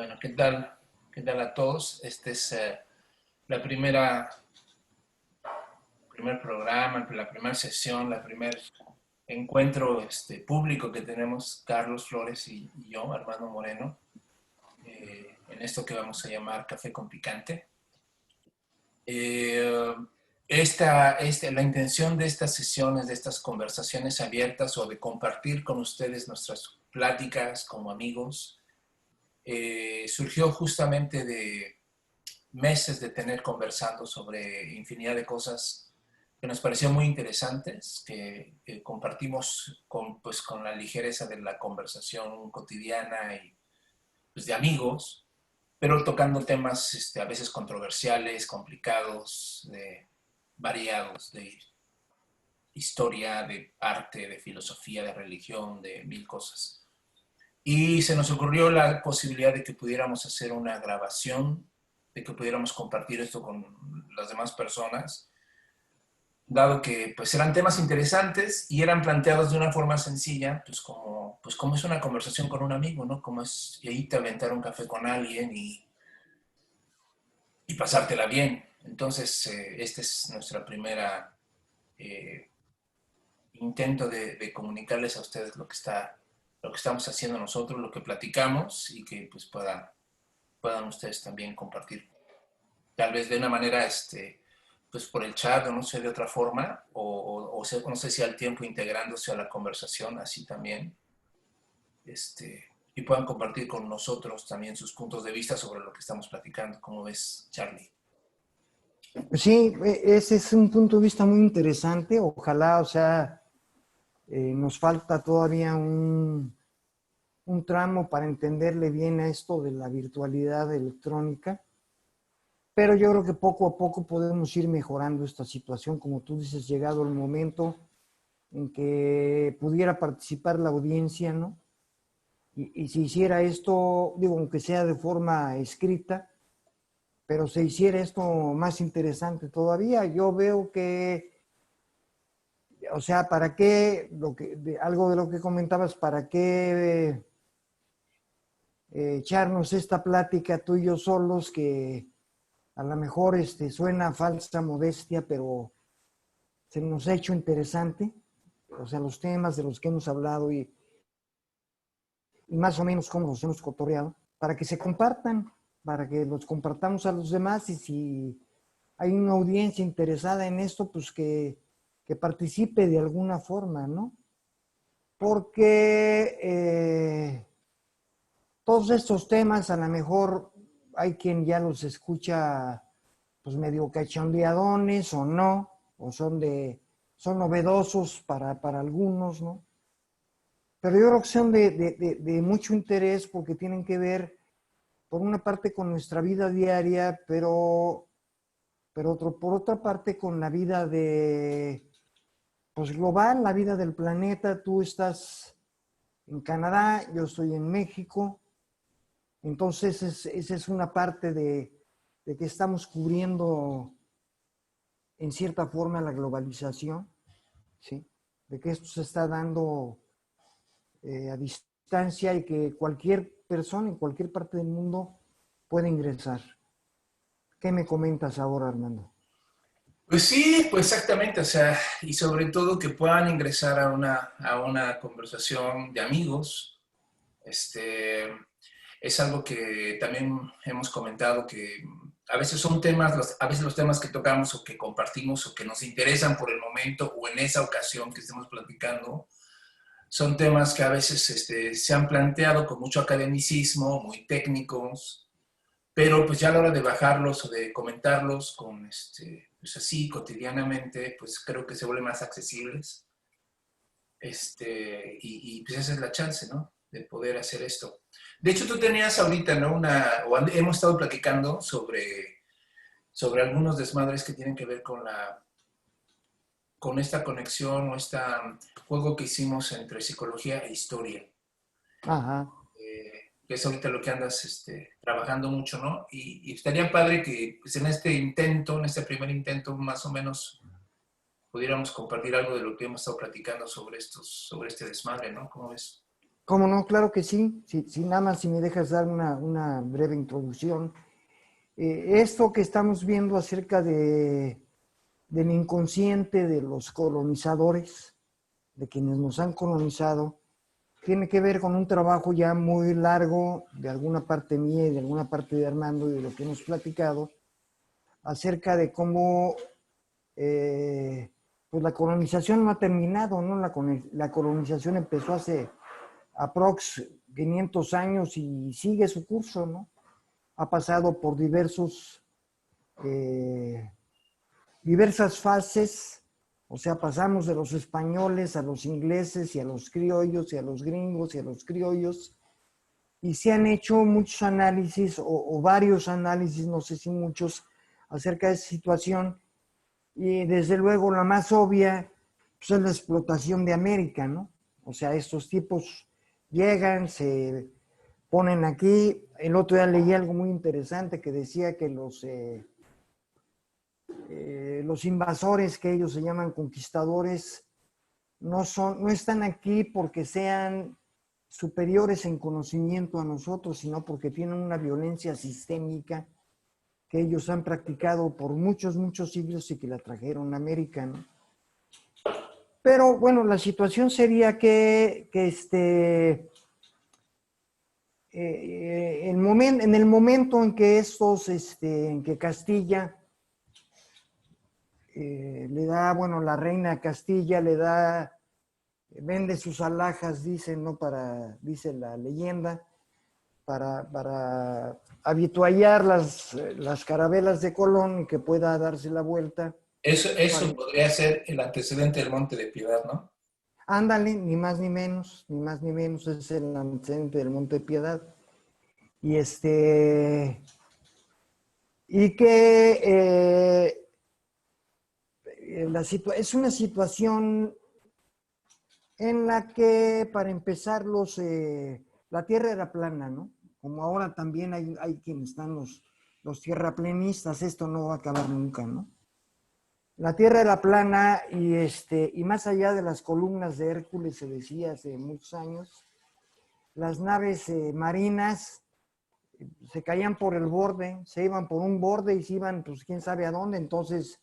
Bueno, ¿qué tal? ¿Qué tal a todos? Este es la primer programa, la primera sesión, la primer encuentro público que tenemos Carlos Flores y yo, Armando Moreno, en esto que vamos a llamar Café con Picante. Eh, la intención de estas sesiones, de estas conversaciones abiertas o de compartir con ustedes nuestras pláticas como amigos, surgió justamente de meses de tener conversando sobre infinidad de cosas que nos parecieron muy interesantes, que compartimos con la ligereza de la conversación cotidiana y pues, de amigos, pero tocando temas a veces controversiales, complicados, variados, de historia, de arte, de filosofía, de religión, de mil cosas. Y se nos ocurrió la posibilidad de que pudiéramos hacer una grabación, de que pudiéramos compartir esto con las demás personas, dado que pues eran temas interesantes y eran planteados de una forma sencilla, pues como es una conversación con un amigo, ¿no? Como es irte a aventar un café con alguien y pasártela bien. Entonces, este es nuestra primera eh, intento de comunicarles a ustedes lo que estamos haciendo nosotros, lo que platicamos y que pues puedan ustedes también compartir. Tal vez de una manera, pues por el chat o no sé, de otra forma, no sé si al tiempo integrándose a la conversación, así también, y puedan compartir con nosotros también sus puntos de vista sobre lo que estamos platicando. ¿Cómo ves, Charlie? Pues sí, ese es un punto de vista muy interesante. Ojalá, o sea, nos falta todavía un tramo para entenderle bien a esto de la virtualidad electrónica, pero yo creo que poco a poco podemos ir mejorando esta situación. Como tú dices, llegado el momento en que pudiera participar la audiencia, ¿no? Y si hiciera esto, digo, aunque sea de forma escrita, pero se hiciera esto más interesante todavía. Yo veo que, o sea, ¿para qué? Algo de lo que comentabas, ¿para qué echarnos esta plática tú y yo solos que a lo mejor suena falsa modestia, pero se nos ha hecho interesante? O sea, los temas de los que hemos hablado y más o menos cómo los hemos cotorreado, para que se compartan, para que los compartamos a los demás y si hay una audiencia interesada en esto, pues que participe de alguna forma, ¿no? Porque todos estos temas a lo mejor hay quien ya los escucha pues medio cachondeadones o no, o son novedosos para algunos, ¿no? Pero yo creo que son de mucho interés porque tienen que ver, por una parte, con nuestra vida diaria, pero por otra parte, con la vida pues global, la vida del planeta. Tú estás en Canadá, yo estoy en México. Entonces, esa es una parte de que estamos cubriendo en cierta forma la globalización, ¿sí? De que esto se está dando a distancia y que cualquier persona en cualquier parte del mundo puede ingresar. ¿Qué me comentas ahora, Armando? Pues sí, pues exactamente, o sea, y sobre todo que puedan ingresar a una conversación de amigos. Es algo que también hemos comentado que a veces son temas, a veces los temas que tocamos o que compartimos o que nos interesan por el momento o en esa ocasión que estemos platicando, son temas que a veces se han planteado con mucho academicismo, muy técnicos, pero pues ya a la hora de bajarlos o de comentarlos pues así cotidianamente, pues creo que se vuelven más accesibles. Y pues esa es la chance, ¿no? De poder hacer esto. De hecho, tú tenías ahorita, ¿no? Hemos estado platicando sobre algunos desmadres que tienen que ver con esta conexión o este juego que hicimos entre psicología e historia. Ajá. Que es ahorita lo que andas trabajando mucho, ¿no? Y estaría padre que pues, en este intento, en este primer intento, más o menos pudiéramos compartir algo de lo que hemos estado platicando sobre este desmadre, ¿no? ¿Cómo ves? Cómo no, claro que sí. Sí, nada más si me dejas dar una breve introducción. Esto que estamos viendo acerca del inconsciente de los colonizadores, de quienes nos han colonizado, tiene que ver con un trabajo ya muy largo de alguna parte mía y de alguna parte de Armando y de lo que hemos platicado acerca de cómo pues la colonización no ha terminado, ¿no? La colonización empezó hace aprox 500 años y sigue su curso, ¿no? Ha pasado por diversas fases, o sea, pasamos de los españoles a los ingleses y a los criollos y a los gringos y a los criollos, y se han hecho muchos análisis o varios análisis, no sé si muchos, acerca de esa situación, y desde luego la más obvia pues, es la explotación de América, ¿no? O sea, estos tipos llegan, se ponen aquí. El otro día leí algo muy interesante que decía que los invasores, que ellos se llaman conquistadores, no están aquí porque sean superiores en conocimiento a nosotros, sino porque tienen una violencia sistémica que ellos han practicado por muchos, muchos siglos y que la trajeron a América, ¿no? Pero bueno, la situación sería en el momento en que en que Castilla le da, bueno, la reina de Castilla le da, vende sus alhajas, dicen, ¿no? Dice la leyenda, para habituallar las carabelas de Colón y que pueda darse la vuelta. Eso podría ser el antecedente del Monte de Piedad, ¿no? Ándale, ni más ni menos, ni más ni menos, es el antecedente del Monte de Piedad. Y y que es una situación en la que, para empezar, la tierra era plana, ¿no? Como ahora también hay quienes están los tierraplenistas, esto no va a acabar nunca, ¿no? La tierra era plana y más allá de las columnas de Hércules, se decía hace muchos años, las naves marinas se caían por el borde, se iban por un borde y se iban, pues quién sabe a dónde. Entonces,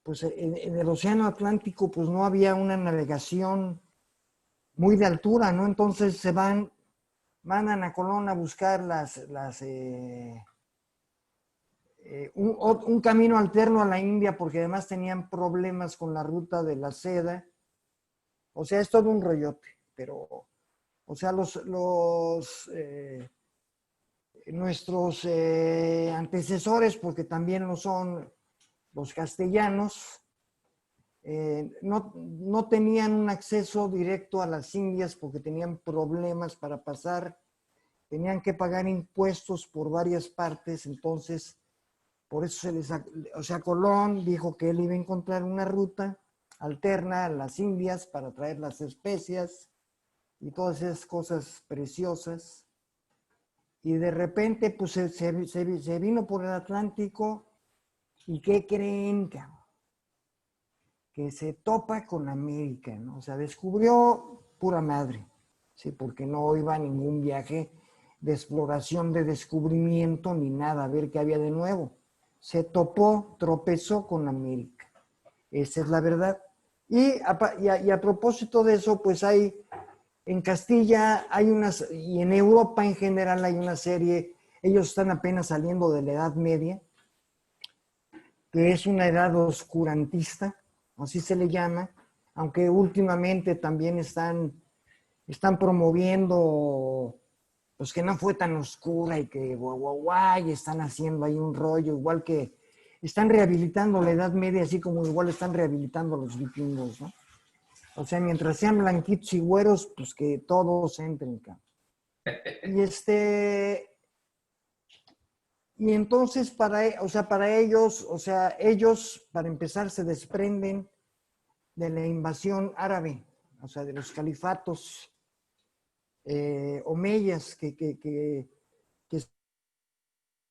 pues en el Océano Atlántico, pues no había una navegación muy de altura, ¿no? Entonces mandan a Colón a buscar un camino alterno a la India, porque además tenían problemas con la ruta de la seda. O sea, es todo un rollote, pero, o sea, nuestros antecesores, porque también lo son los castellanos, no tenían un acceso directo a las Indias porque tenían problemas para pasar, tenían que pagar impuestos por varias partes. Entonces por eso o sea, Colón dijo que él iba a encontrar una ruta alterna a las Indias para traer las especias y todas esas cosas preciosas. Y de repente, pues se vino por el Atlántico. ¿Y qué creen, cabrón? Que se topa con América, ¿no? O sea, descubrió pura madre, ¿sí? Porque no iba a ningún viaje de exploración, de descubrimiento, ni nada, a ver qué había de nuevo. Se topó, tropezó con América. Esa es la verdad. Y a propósito de eso, pues en Castilla y en Europa en general hay una serie, ellos están apenas saliendo de la Edad Media, que es una edad oscurantista, así se le llama, aunque últimamente también están promoviendo pues que no fue tan oscura y que guay, están haciendo ahí un rollo, igual que están rehabilitando la Edad Media, así como igual están rehabilitando a los vikingos, ¿no? O sea, mientras sean blanquitos y güeros, pues que todos entren acá. Y y entonces para ellos, o sea, ellos para empezar se desprenden de la invasión árabe, o sea, de los califatos omeyas que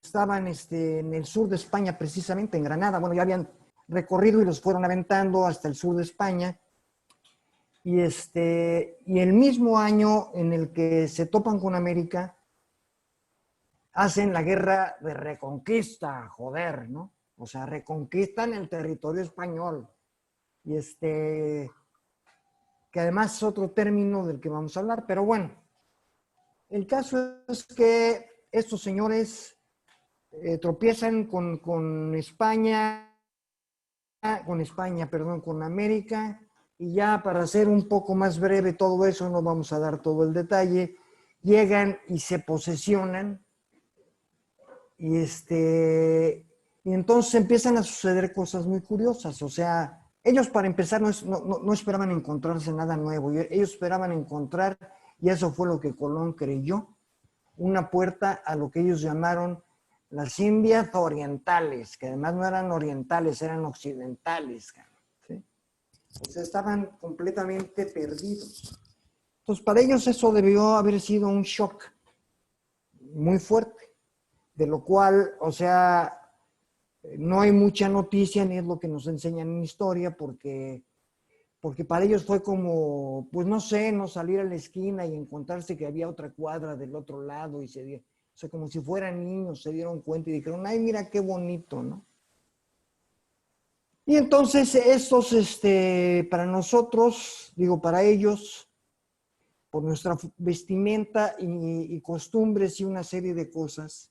estaban en el sur de España, precisamente en Granada. Bueno, ya habían recorrido y los fueron aventando hasta el sur de España. y el mismo año en el que se topan con América, hacen la guerra de reconquista, joder, ¿no? O sea, reconquistan el territorio español. Y que además es otro término del que vamos a hablar, pero bueno, el caso es que estos señores tropiezan con América, y ya para hacer un poco más breve todo eso, no vamos a dar todo el detalle, llegan y se posesionan, y, y entonces empiezan a suceder cosas muy curiosas. O sea, ellos para empezar no esperaban encontrarse nada nuevo, ellos esperaban encontrar, y eso fue lo que Colón creyó, una puerta a lo que ellos llamaron las Indias orientales, que además no eran orientales, eran occidentales, ¿sí? O sea, estaban completamente perdidos. Entonces, para ellos eso debió haber sido un shock muy fuerte, de lo cual, o sea, no hay mucha noticia, ni es lo que nos enseñan en historia, porque para ellos fue como, pues no sé, no salir a la esquina y encontrarse que había otra cuadra del otro lado, y o sea, como si fueran niños, se dieron cuenta y dijeron, ay, mira qué bonito, ¿no? Y entonces estos, para nosotros, digo, para ellos, por nuestra vestimenta y costumbres y una serie de cosas,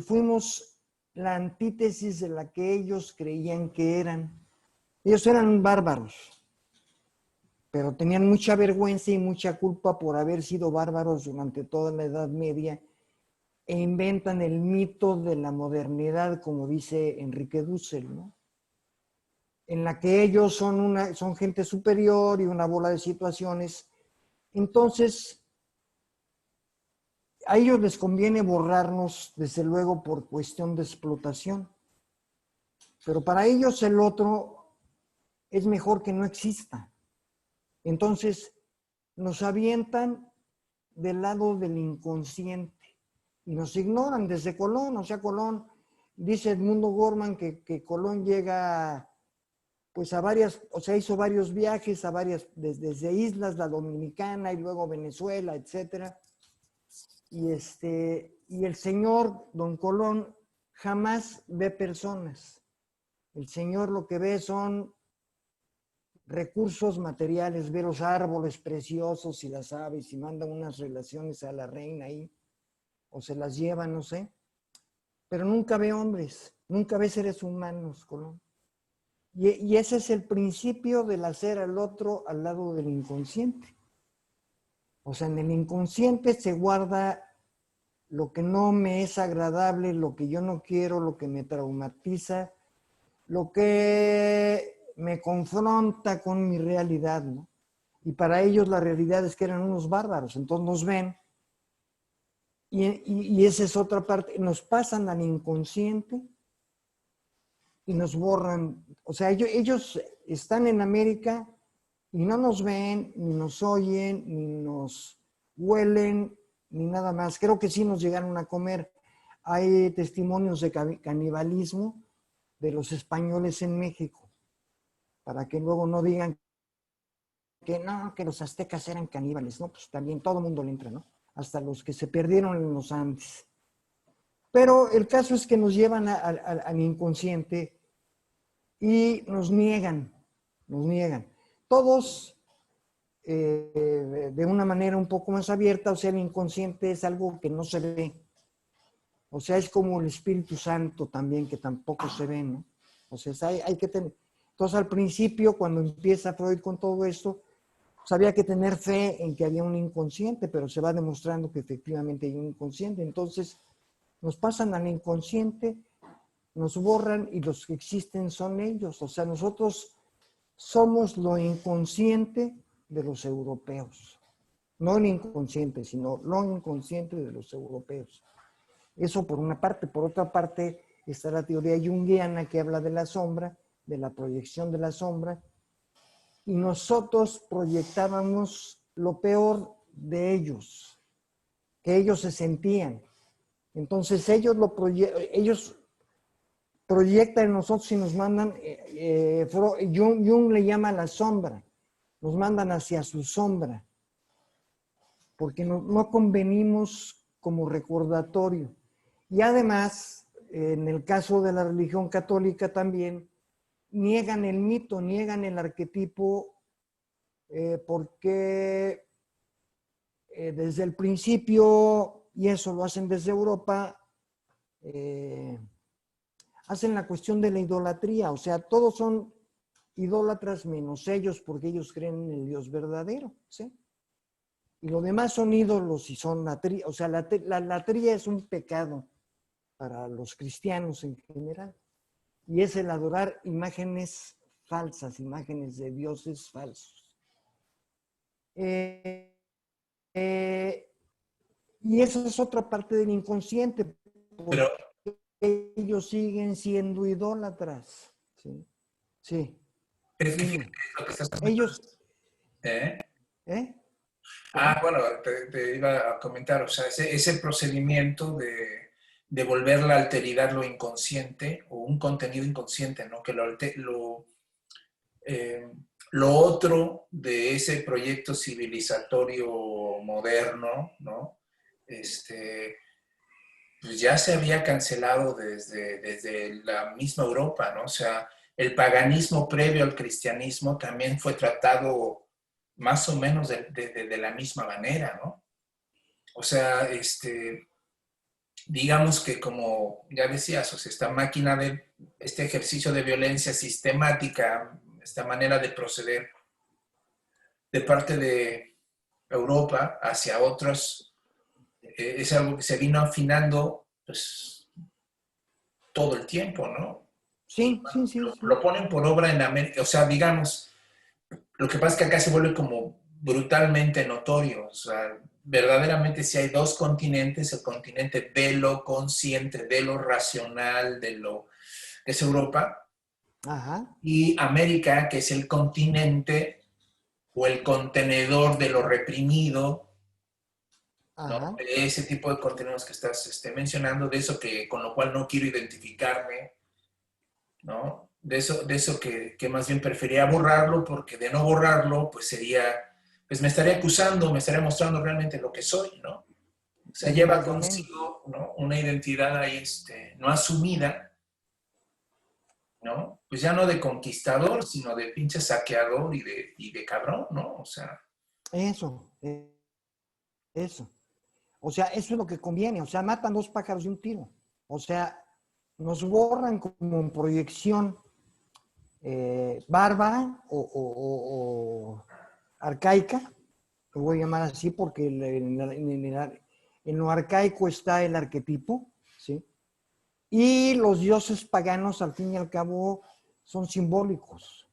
fuimos la antítesis de la que ellos creían que eran. Ellos eran bárbaros, pero tenían mucha vergüenza y mucha culpa por haber sido bárbaros durante toda la Edad Media, e inventan el mito de la modernidad, como dice Enrique Dussel, ¿no? En la que ellos son gente superior y una bola de situaciones. Entonces, a ellos les conviene borrarnos, desde luego, por cuestión de explotación, pero para ellos el otro es mejor que no exista. Entonces, nos avientan del lado del inconsciente y nos ignoran desde Colón. O sea, Colón, dice Edmundo Gorman que Colón llega pues a varias, o sea, hizo varios viajes a varias, desde islas, la Dominicana y luego Venezuela, etcétera. Y y el señor Don Colón jamás ve personas. El señor lo que ve son recursos materiales, ve los árboles preciosos y las aves, y manda unas relaciones a la reina ahí, o se las lleva, no sé, pero nunca ve hombres, nunca ve seres humanos, Colón. Y ese es el principio del hacer al otro al lado del inconsciente. O sea, en el inconsciente se guarda lo que no me es agradable, lo que yo no quiero, lo que me traumatiza, lo que me confronta con mi realidad, ¿no? Y para ellos la realidad es que eran unos bárbaros, entonces nos ven, y esa es otra parte, nos pasan al inconsciente y nos borran. O sea, ellos están en América y no nos ven, ni nos oyen, ni nos huelen, ni nada más. Creo que sí nos llegaron a comer. Hay testimonios de canibalismo de los españoles en México, para que luego no digan que no, que los aztecas eran caníbales. No, pues también todo el mundo le entra, ¿no? Hasta los que se perdieron en los Andes. Pero el caso es que nos llevan al inconsciente y nos niegan. Todos de una manera un poco más abierta. O sea, el inconsciente es algo que no se ve. O sea, es como el Espíritu Santo también, que tampoco se ve, ¿no? O sea, hay que tener. Entonces, al principio, cuando empieza Freud con todo esto, pues había que tener fe en que había un inconsciente, pero se va demostrando que efectivamente hay un inconsciente. Entonces, nos pasan al inconsciente, nos borran, y los que existen son ellos. O sea, nosotros somos lo inconsciente de los europeos. No el inconsciente, sino lo inconsciente de los europeos. Eso por una parte. Por otra parte, está la teoría junguiana, que habla de la sombra, de la proyección de la sombra, y nosotros proyectábamos lo peor de ellos, que ellos se sentían. Entonces ellos proyectan en nosotros y nos mandan, Jung le llama la sombra. nos mandan hacia su sombra, porque no convenimos como recordatorio. Y además, en el caso de la religión católica también, niegan el mito, niegan el arquetipo, porque desde el principio, y eso lo hacen desde Europa, hacen la cuestión de la idolatría, o sea, todos son idólatras menos ellos, porque ellos creen en el Dios verdadero, ¿sí? Y lo demás son ídolos y son latría, o sea, la latría es un pecado para los cristianos en general, y es el adorar imágenes falsas, imágenes de dioses falsos. Eh, y eso es otra parte del inconsciente, porque Pero ellos siguen siendo idólatras. Sí, sí. es que fíjate Dime. lo que estás comentando. Ellos, ¿Eh? ¿eh? Ah, ¿Perdón? bueno, te iba a comentar, o sea, ese procedimiento de volver la alteridad lo inconsciente o un contenido inconsciente, ¿no? Que eh, lo otro de ese proyecto civilizatorio moderno, ¿no? Este, pues ya se había cancelado desde la misma Europa, ¿no? O sea, el paganismo previo al cristianismo también fue tratado más o menos de la misma manera, ¿no? O sea, digamos que como ya decías, o sea, esta máquina de, este ejercicio de violencia sistemática, esta manera de proceder de parte de Europa hacia otros, es algo que se vino afinando, pues, todo el tiempo, ¿no? Y Sí, sí, sí, lo sí. ponen por obra en América, o sea, digamos, lo que pasa es que acá se vuelve como brutalmente notorio, o sea, verdaderamente si hay dos continentes, el continente de lo consciente, de lo racional, de lo que es Europa, Ajá, y América, que es el continente o el contenedor de lo reprimido, ¿no? ajá. Ese tipo de contenidos que estás mencionando, de eso que con lo cual no quiero identificarme, ¿no? De eso que más bien prefería borrarlo, porque de no borrarlo, pues sería, pues me estaría acusando, me estaría mostrando realmente lo que soy, ¿no? O sea, Ni lleva más ni menos. consigo, ¿no? Una identidad ahí, no asumida, ¿no? Pues ya no de conquistador, sino de pinche saqueador y de cabrón, ¿no? O sea, Eso, eso. O sea, eso es lo que conviene. O sea, matan dos pájaros de un tiro. O sea, nos borran como en proyección bárbara o arcaica, lo voy a llamar así porque en lo arcaico está el arquetipo, ¿sí? Y los dioses paganos, al fin y al cabo, son simbólicos.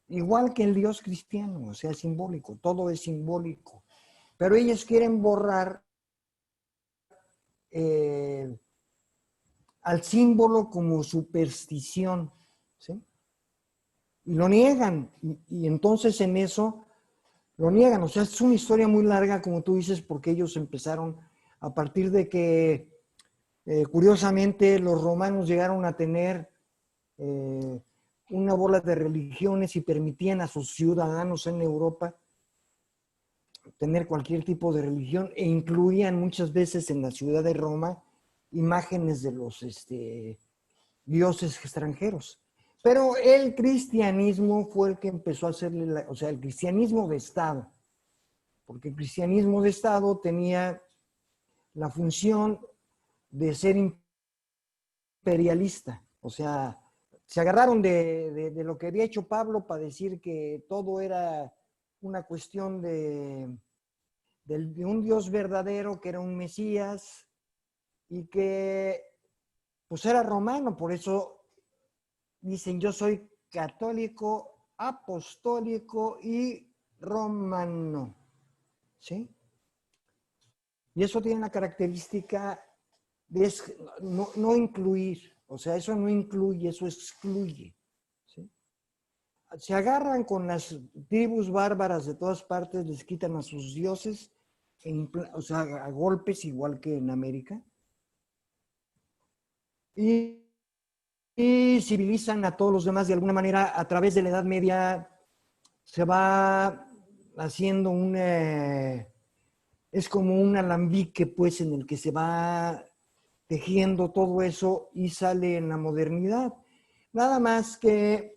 Igual que el dios cristiano, o sea, simbólico, todo es simbólico. Pero ellos quieren borrar eh, al símbolo como superstición, ¿sí? Y lo niegan. Y entonces en eso lo niegan. O sea, es una historia muy larga, como tú dices, porque ellos empezaron a partir de que, curiosamente, los romanos llegaron a tener eh, una bola de religiones y permitían a sus ciudadanos en Europa tener cualquier tipo de religión e incluían muchas veces en la ciudad de Roma imágenes de los dioses extranjeros. Pero el cristianismo fue el que empezó a hacerle, o sea, el cristianismo de Estado, porque el cristianismo de Estado tenía la función de ser imperialista, o sea, se agarraron de lo que había hecho Pablo para decir que todo era una cuestión de un Dios verdadero, que era un Mesías y que pues era romano, por eso dicen yo soy católico, apostólico y romano, ¿sí? Y eso tiene la característica de no incluir, o sea, eso no incluye, eso excluye, ¿sí? Se agarran con las tribus bárbaras de todas partes, les quitan a sus dioses, o sea, a golpes igual que en América, y civilizan a todos los demás de alguna manera a través de la Edad Media. se va haciendo es como un alambique, pues, en el que se va tejiendo todo eso y sale en la modernidad. Nada más que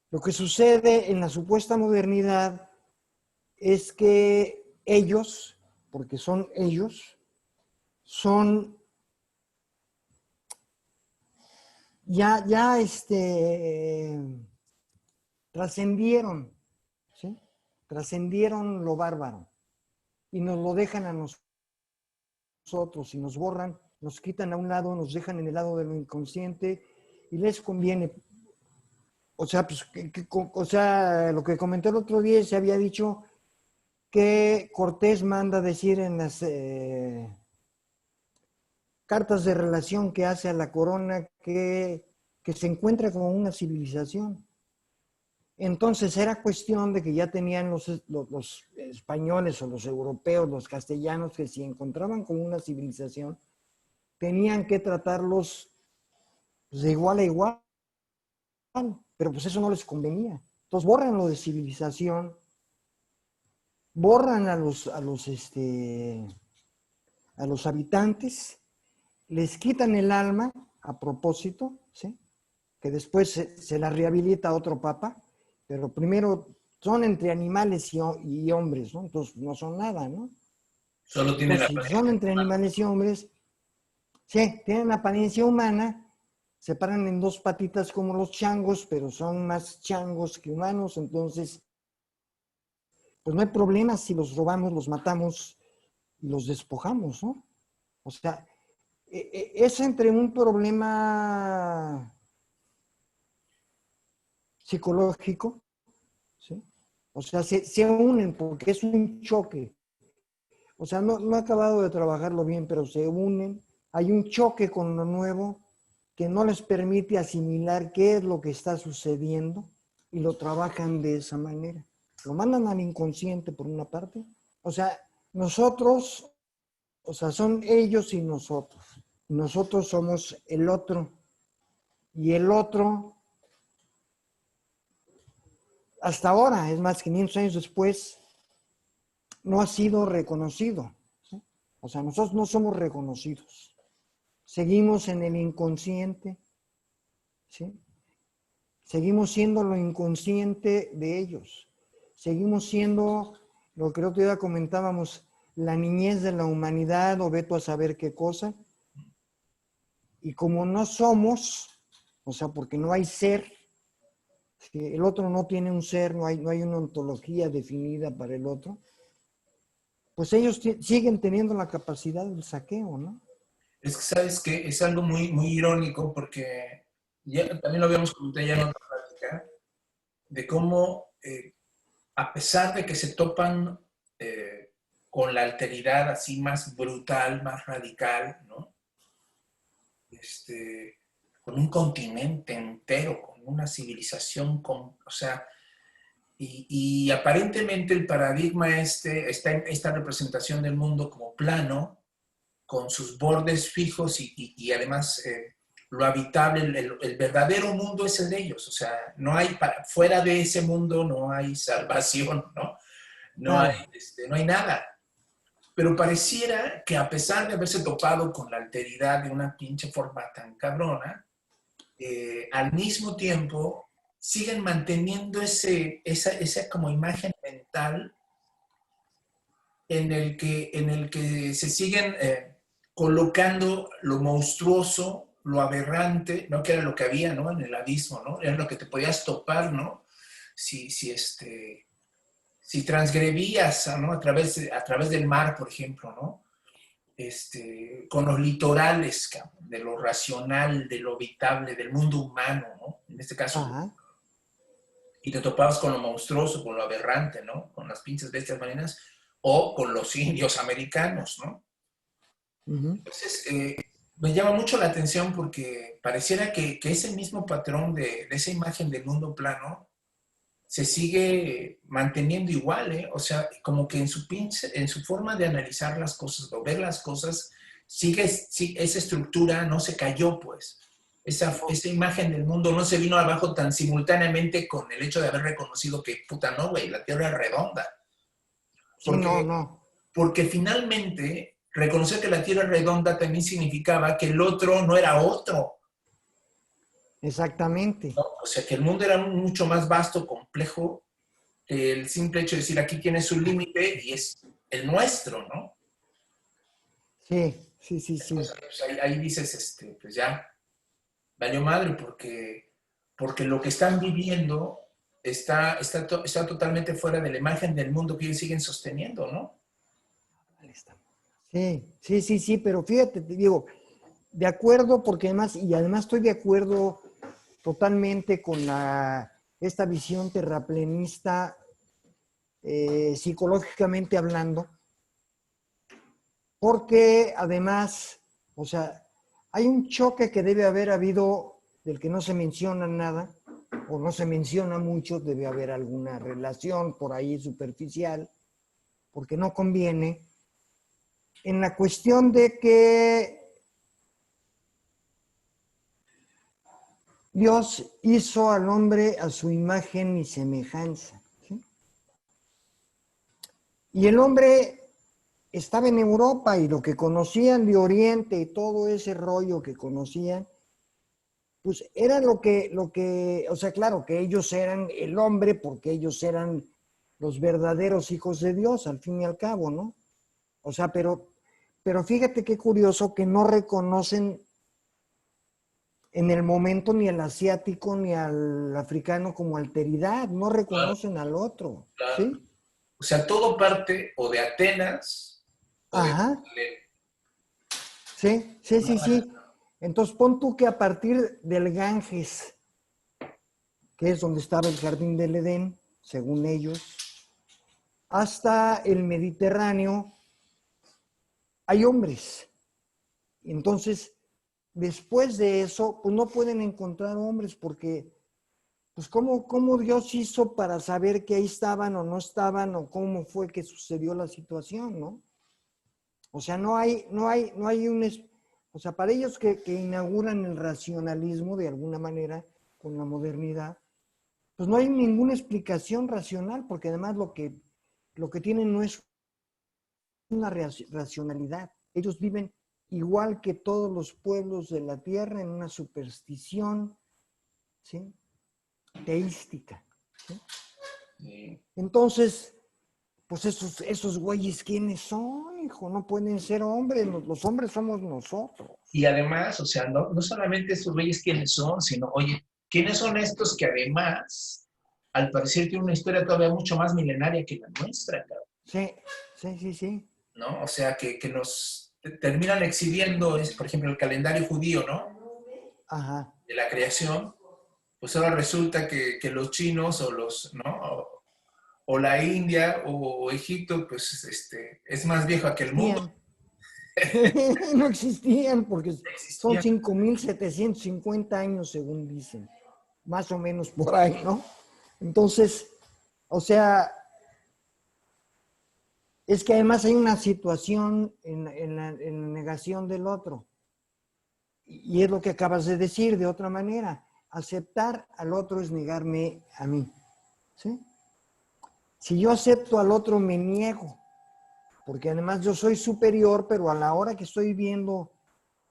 lo que sucede en la supuesta modernidad es que ellos, porque son ellos, son ya trascendieron, ¿sí? Trascendieron lo bárbaro y nos lo dejan a nosotros y nos borran, nos quitan a un lado, nos dejan en el lado de lo inconsciente y les conviene. O sea, pues, o sea, lo que comenté el otro día se había dicho que Cortés manda decir en las cartas de relación que hace a la corona que se encuentra con una civilización. Entonces era cuestión de que ya tenían los españoles o los europeos, los castellanos, que si encontraban con una civilización, tenían que tratarlos pues, de igual a igual, pero pues eso no les convenía. Entonces borran lo de civilización, borran a los habitantes, les quitan el alma a propósito, ¿sí? Que después se la rehabilita otro papa, pero primero son entre animales y hombres, ¿no? Entonces no son nada, ¿no? Solo tiene la Entonces, si son apariencia. entre animales y hombres, sí, tienen apariencia humana, se paran en dos patitas como los changos, pero son más changos que humanos, entonces, pues no hay problema si los robamos, los matamos y los despojamos, ¿no? O sea, es entre un problema psicológico, ¿sí? O sea, se unen porque es un choque. O sea, no he acabado de trabajarlo bien, pero se unen. Hay un choque con lo nuevo que no les permite asimilar qué es lo que está sucediendo y lo trabajan de esa manera. Lo mandan al inconsciente por una parte. O sea, nosotros, o sea, son ellos y nosotros. Nosotros somos el otro. Y el otro, hasta ahora, es más, 500 años después, no ha sido reconocido, ¿sí? O sea, nosotros no somos reconocidos. Seguimos en el inconsciente, ¿sí? Seguimos siendo lo inconsciente de ellos. Seguimos siendo, lo que el otro día comentábamos, la niñez de la humanidad o veto a saber qué cosa. Y como no somos, o sea, porque no hay ser, ¿sí? El otro no tiene un ser, no hay una ontología definida para el otro, pues ellos siguen teniendo la capacidad del saqueo, ¿no? Es que sabes que es algo muy, muy irónico porque ya, también lo habíamos comentado ya en otra plática, de cómo a pesar de que se topan con la alteridad así más brutal, más radical, ¿no? Con un continente entero, con una civilización, o sea, y aparentemente el paradigma esta representación del mundo como plano, con sus bordes fijos y además lo habitable, el verdadero mundo es el de ellos, o sea, no hay, fuera de ese mundo no hay salvación, ¿no? Nada. No hay nada. Pero pareciera que a pesar de haberse topado con la alteridad de una pinche forma tan cabrona, al mismo tiempo siguen manteniendo esa como imagen mental en el que se siguen colocando lo monstruoso, lo aberrante, ¿no? Que era lo que había, ¿no? En el abismo, ¿no? Era lo que te podías topar, ¿no? Si transgredías, ¿no? A través del mar, por ejemplo, ¿no? Con los litorales, de lo racional, de lo habitable, del mundo humano, ¿no? En este caso, Ajá. y te topabas con lo monstruoso, con lo aberrante, ¿no? Con las pinches bestias marinas, o con los indios americanos, ¿no? Uh-huh. Entonces, me llama mucho la atención porque pareciera que ese mismo patrón de esa imagen del mundo plano se sigue manteniendo igual, ¿eh? O sea, como que en su forma de analizar las cosas o ver las cosas, sigue esa estructura, no se cayó, pues. esa imagen del mundo no se vino abajo tan simultáneamente con el hecho de haber reconocido que, puta, no, güey, la Tierra es redonda. Sí, no, Porque, no. porque finalmente reconocer que la Tierra es redonda también significaba que el otro no era otro, Exactamente. ¿no? O sea, que el mundo era mucho más vasto, complejo, que el simple hecho de decir aquí tiene su límite y es el nuestro, ¿no? Sí, sí, sí, Entonces, sí. pues, ahí dices, pues ya, valió madre, porque lo que están viviendo está totalmente fuera de la imagen del mundo que ellos siguen sosteniendo, ¿no? Sí, sí, sí, sí, pero fíjate, te digo, de acuerdo, porque además estoy de acuerdo totalmente con esta visión terraplenista, psicológicamente hablando, porque además, o sea, hay un choque que debe haber habido del que no se menciona nada, o no se menciona mucho, debe haber alguna relación por ahí superficial, porque no conviene, en la cuestión de que Dios hizo al hombre a su imagen y semejanza, ¿sí? Y el hombre estaba en Europa y lo que conocían de Oriente y todo ese rollo que conocían, pues era o sea, claro que ellos eran el hombre porque ellos eran los verdaderos hijos de Dios, al fin y al cabo, ¿no? O sea, pero fíjate qué curioso que no reconocen en el momento ni al asiático ni al africano como alteridad, no Claro, reconocen al otro, claro. ¿sí? O sea, todo parte o de Atenas o de Ajá, Jerusalén. sí, sí, No, sí, sí. Entonces pon tú que a partir del Ganges, que es donde estaba el jardín del Edén, según ellos, hasta el Mediterráneo, hay hombres. Entonces, después de eso, pues no pueden encontrar hombres porque, pues, ¿cómo Dios hizo para saber que ahí estaban o no estaban o cómo fue que sucedió la situación, ¿no? O sea, no hay o sea, para ellos que inauguran el racionalismo de alguna manera con la modernidad, pues no hay ninguna explicación racional, porque además lo que tienen no es una racionalidad. Ellos viven igual que todos los pueblos de la tierra en una superstición, ¿sí? Teística, ¿sí? sí. Entonces, pues esos güeyes, ¿quiénes son, hijo? No pueden ser hombres, los hombres somos nosotros. Y además, o sea, no solamente estos reyes quiénes son, sino, oye, ¿quiénes son estos que además, al parecer, tienen una historia todavía mucho más milenaria que la nuestra, cabrón, Sí, sí, sí, sí. ¿no? O sea, que nos terminan exhibiendo, por ejemplo, el calendario judío, ¿no? Ajá. De la creación, pues ahora resulta que los chinos o ¿no? O la India o Egipto, pues es más vieja que el mundo. Existían. No existían porque No son existía. 5.750 años, según dicen. Más o menos por ahí, ¿no? Entonces, o sea, es que además hay una situación en la negación del otro. Y es lo que acabas de decir de otra manera. Aceptar al otro es negarme a mí. ¿Sí? Si yo acepto al otro, me niego. Porque además yo soy superior, pero a la hora que estoy viendo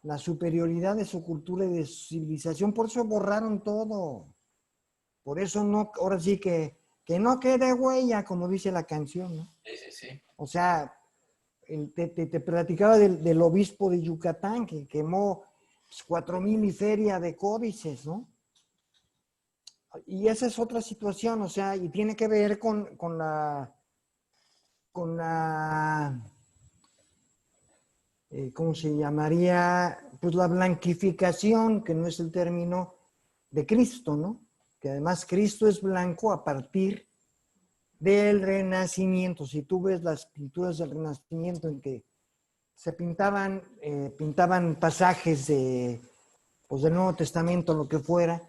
la superioridad de su cultura y de su civilización, por eso borraron todo. Por eso no, ahora sí que no quede huella, como dice la canción, ¿no? Sí, sí, sí. O sea, te platicaba del obispo de Yucatán que quemó 4,000 y feria de códices, ¿no? Y esa es otra situación, o sea, y tiene que ver con la ¿cómo se llamaría? Pues la blanquificación, que no es el término de Cristo, ¿no? Que además Cristo es blanco a partir del Renacimiento. Si tú ves las pinturas del Renacimiento en que se pintaban pasajes pues, del Nuevo Testamento, lo que fuera,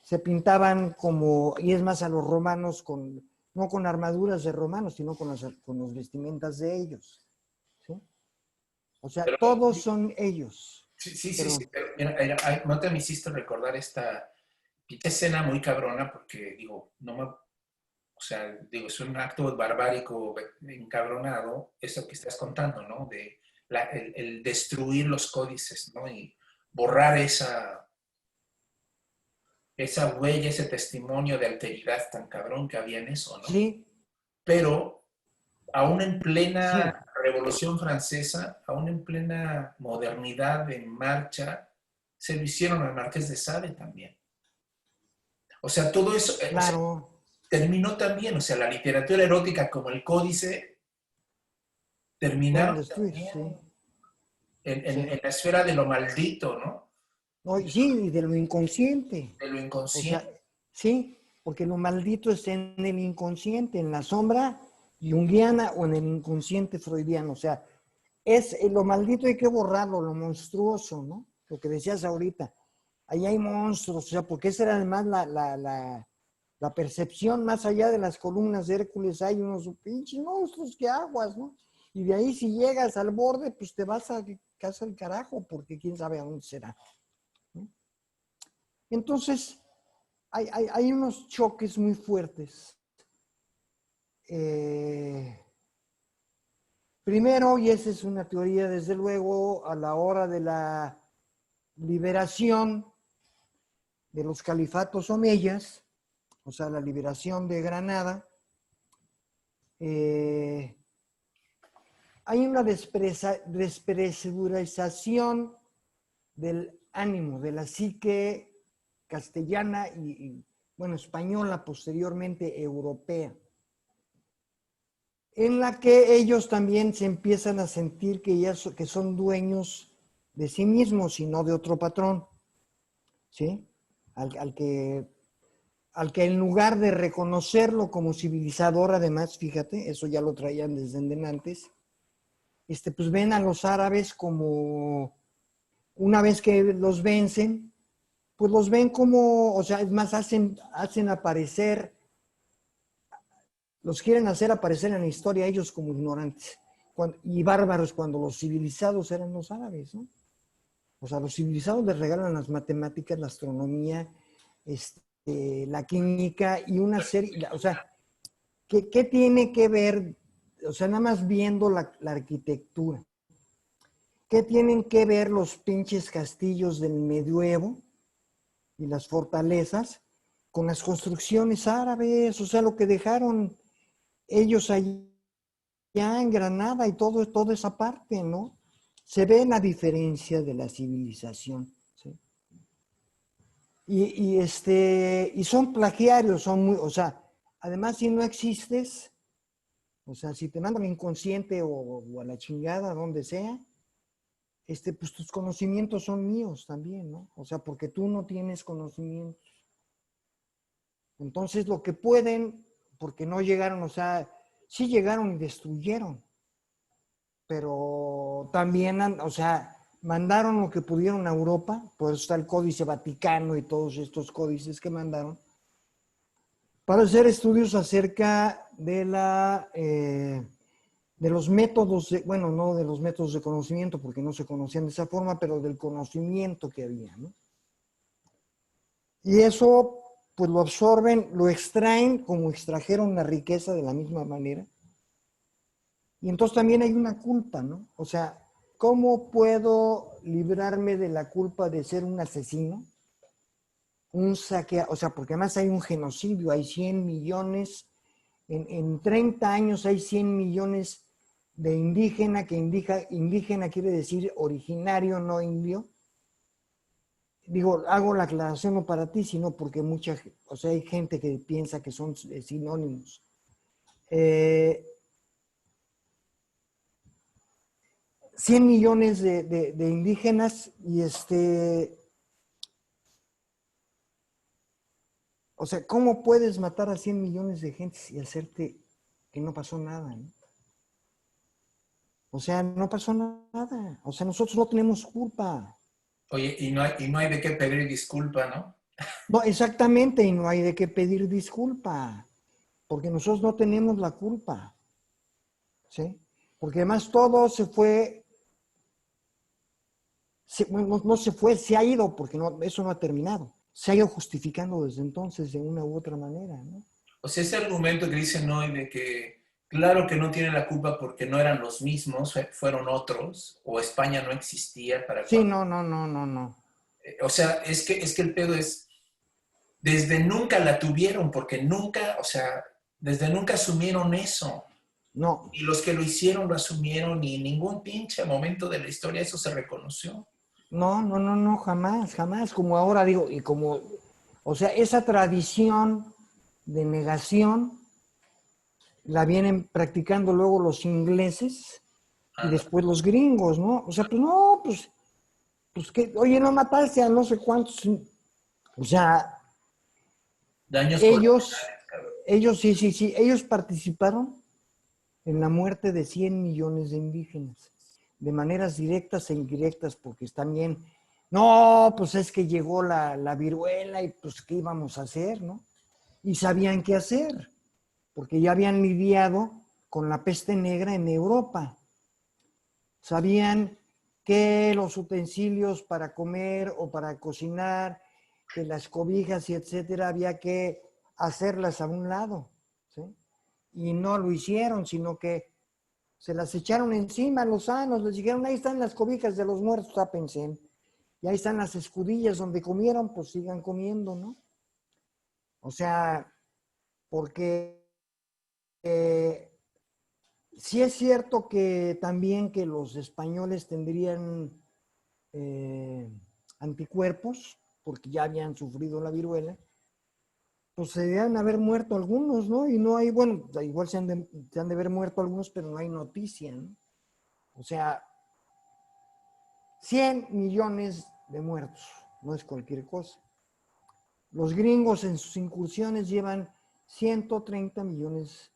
se pintaban como, y es más a los romanos, no con armaduras de romanos, sino con los vestimentas de ellos. ¿Sí? O sea, Pero todos son ellos. Sí, sí, sí, sí, Pero pero mira, no te me hiciste recordar esta escena muy cabrona porque digo, no me, o sea, digo, es un acto barbárico, encabronado, eso que estás contando, ¿no? De el destruir los códices, ¿no? Y borrar esa huella, ese testimonio de alteridad tan cabrón que había en eso, ¿no? sí, Pero aún en plena sí, Revolución Francesa, aún en plena modernidad en marcha, se lo hicieron al Marqués de Sade también. O sea, todo eso, o sea, claro. terminó también, o sea, la literatura erótica como el códice Fueron terminaron destruidos, también sí, en sí. la esfera de lo maldito, ¿no? No, y sí, y de lo inconsciente. De lo O sea, inconsciente. sí, porque lo maldito está en el inconsciente, en la sombra junguiana o en el inconsciente freudiano. O sea, lo maldito hay que borrarlo, lo monstruoso, ¿no? Lo que decías ahorita. Ahí hay monstruos, o sea, porque esa era además la percepción más allá de las columnas de Hércules, hay unos pinches monstruos que aguas, ¿no? Y de ahí si llegas al borde, pues te vas a casa al carajo, porque quién sabe a dónde será, ¿no? Entonces, hay unos choques muy fuertes. Eh, Primero, y esa es una teoría, desde luego, a la hora de la liberación de los califatos omeyas, o sea, la liberación de Granada, eh, hay una despresurización del ánimo, de la psique castellana bueno, española, posteriormente europea, en la que ellos también se empiezan a sentir que son dueños de sí mismos y no de otro patrón, ¿sí? Al, al que, al que en lugar de reconocerlo como civilizador, además, fíjate, eso ya lo traían desde antes, pues ven a los árabes como, una vez que los vencen, pues los ven como, o sea, es más, hacen aparecer, los quieren hacer aparecer en la historia ellos como ignorantes y bárbaros cuando los civilizados eran los árabes, ¿no? O sea, los civilizados les regalan las matemáticas, la astronomía, la química y una serie, o sea, ¿qué tiene que ver? O sea, nada más viendo la arquitectura. ¿Qué tienen que ver los pinches castillos del medioevo y las fortalezas con las construcciones árabes? O sea, lo que dejaron ellos allá en Granada y toda esa parte, ¿no? Se ve la diferencia de la civilización, ¿sí? Y son plagiarios, son muy, o sea, además si no existes, o sea, si te mandan inconsciente o a la chingada, donde sea, pues tus conocimientos son míos también, ¿no? O sea, porque tú no tienes conocimientos. Entonces, lo que pueden, porque no llegaron, o sea, sí llegaron y destruyeron, pero también, o sea, mandaron lo que pudieron a Europa, por eso está el Códice Vaticano y todos estos códices que mandaron, para hacer estudios acerca de los métodos, bueno, no de los métodos de conocimiento, porque no se conocían de esa forma, pero del conocimiento que había, ¿no? Y eso, pues lo absorben, lo extraen como extrajeron la riqueza de la misma manera. Y entonces también hay una culpa, ¿no? O sea, ¿cómo puedo librarme de la culpa de ser un asesino? Un saqueador, o sea, porque además hay un genocidio, hay 100 millones, en 30 años hay 100 millones de indígena, que indígena quiere decir originario, no indio. Digo, hago la aclaración no para ti, sino porque o sea, hay gente que piensa que son sinónimos. Eh, 100 millones de indígenas y o sea, ¿cómo puedes matar a 100 millones de gente y hacerte que no pasó nada, ¿no? O sea, no pasó nada. O sea, nosotros no tenemos culpa. Oye, y no hay de qué pedir disculpa, ¿no? No, exactamente, y no hay de qué pedir disculpa, porque nosotros no tenemos la culpa, ¿sí? Porque además todo se fue no se fue, se ha ido, porque eso no ha terminado. Se ha ido justificando desde entonces de una u otra manera, ¿no? O sea, ese argumento que dicen hoy de que, claro que no tiene la culpa porque no eran los mismos, fueron otros, o España no existía para Sí, cuando... no, no, no, no, no. O sea, es que el pedo es, desde nunca la tuvieron, porque nunca, o sea, desde nunca asumieron eso. No, Y los que lo hicieron lo asumieron y en ningún pinche momento de la historia eso se reconoció. no, no, no, no, jamás, jamás, como ahora digo, y como, o sea, esa tradición de negación la vienen practicando luego los ingleses y Ah, después los gringos, ¿no? O sea, pues no, pues que, oye, no mataste a no sé cuántos, o sea, daños ellos, colaterales, cabrón. sí, ellos participaron en la muerte de 100 millones de indígenas, de maneras directas e indirectas, porque están bien, no, pues es que llegó la viruela y pues qué íbamos a hacer, ¿no? Y sabían qué hacer, porque ya habían lidiado con la peste negra en Europa. Sabían que los utensilios para comer o para cocinar, que las cobijas y etcétera, había que hacerlas a un lado, ¿sí? Y no lo hicieron, sino que se las echaron encima los sanos, les dijeron, ahí están las cobijas de los muertos, tápense. Y ahí están las escudillas donde comieron, pues sigan comiendo, ¿no? O sea, porque sí es cierto que también que los españoles tendrían eh, anticuerpos, porque ya habían sufrido la viruela, pues se deben haber muerto algunos, ¿no? Y no hay, bueno, igual se han de haber muerto algunos, pero no hay noticia, ¿no? O sea, 100 millones de muertos, no es cualquier cosa. Los gringos en sus incursiones llevan 130 millones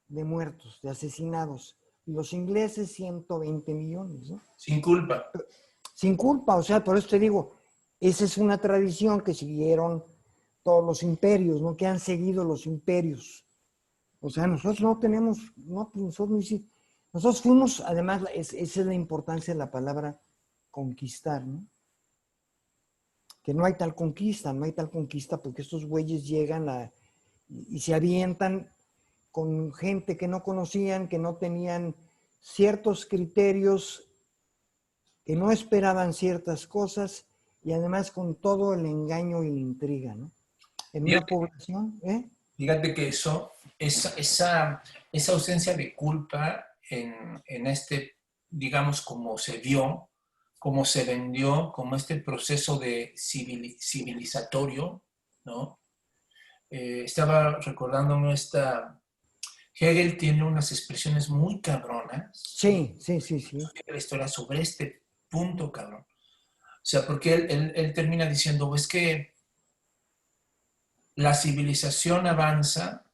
de muertos, de asesinados, y los ingleses 120 millones, ¿no? Sin culpa. Sin culpa, o sea, por eso te digo, esa es una tradición que siguieron todos los imperios, ¿no? Que han seguido los imperios. O sea, nosotros no tenemos, no, pues nosotros fuimos, además, esa es la importancia de la palabra conquistar, ¿no? Que no hay tal conquista, no hay tal conquista porque estos güeyes llegan y se avientan con gente que no conocían, que no tenían ciertos criterios, que no esperaban ciertas cosas y además con todo el engaño y la intriga, ¿no? En una Fíjate, población, ¿eh? fíjate que eso, esa ausencia de culpa en este, digamos, como se vio, como se vendió, como este proceso de civilizatorio, ¿no? Estaba recordándome Hegel tiene unas expresiones muy cabronas, Sí, sí, sí, sí. la historia sobre este punto, cabrón. O sea, porque él termina diciendo, es que la civilización avanza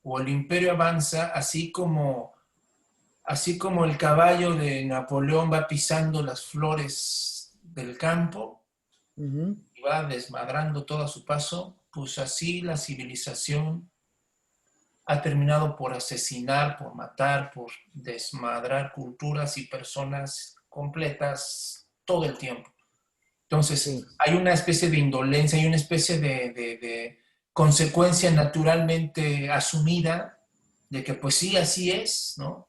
o el imperio avanza así como el caballo de Napoleón va pisando las flores del campo Uh-huh. y va desmadrando todo a su paso, pues así la civilización ha terminado por asesinar, por matar, por desmadrar culturas y personas completas todo el tiempo. Entonces, Sí. hay una especie de indolencia, hay una especie de consecuencia naturalmente asumida de que pues sí, así es, ¿no?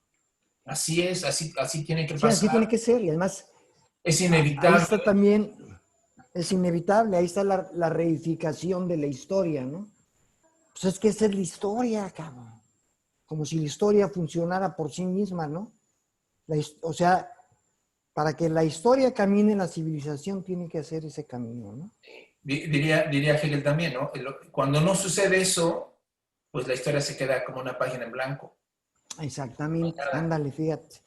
Así es, así tiene que Sí, así tiene pasar, que ser. Y además, es ahí inevitable. está también, es inevitable, ahí está la reificación de la historia, ¿no? Pues es que esa es la historia, cabrón. Como si la historia funcionara por sí misma, ¿no? O sea, para que la historia camine, la civilización tiene que hacer ese camino, ¿no? Diría Hegel también, ¿no? Cuando no sucede eso, pues la historia se queda como una página en blanco. Exactamente, ándale, fíjate.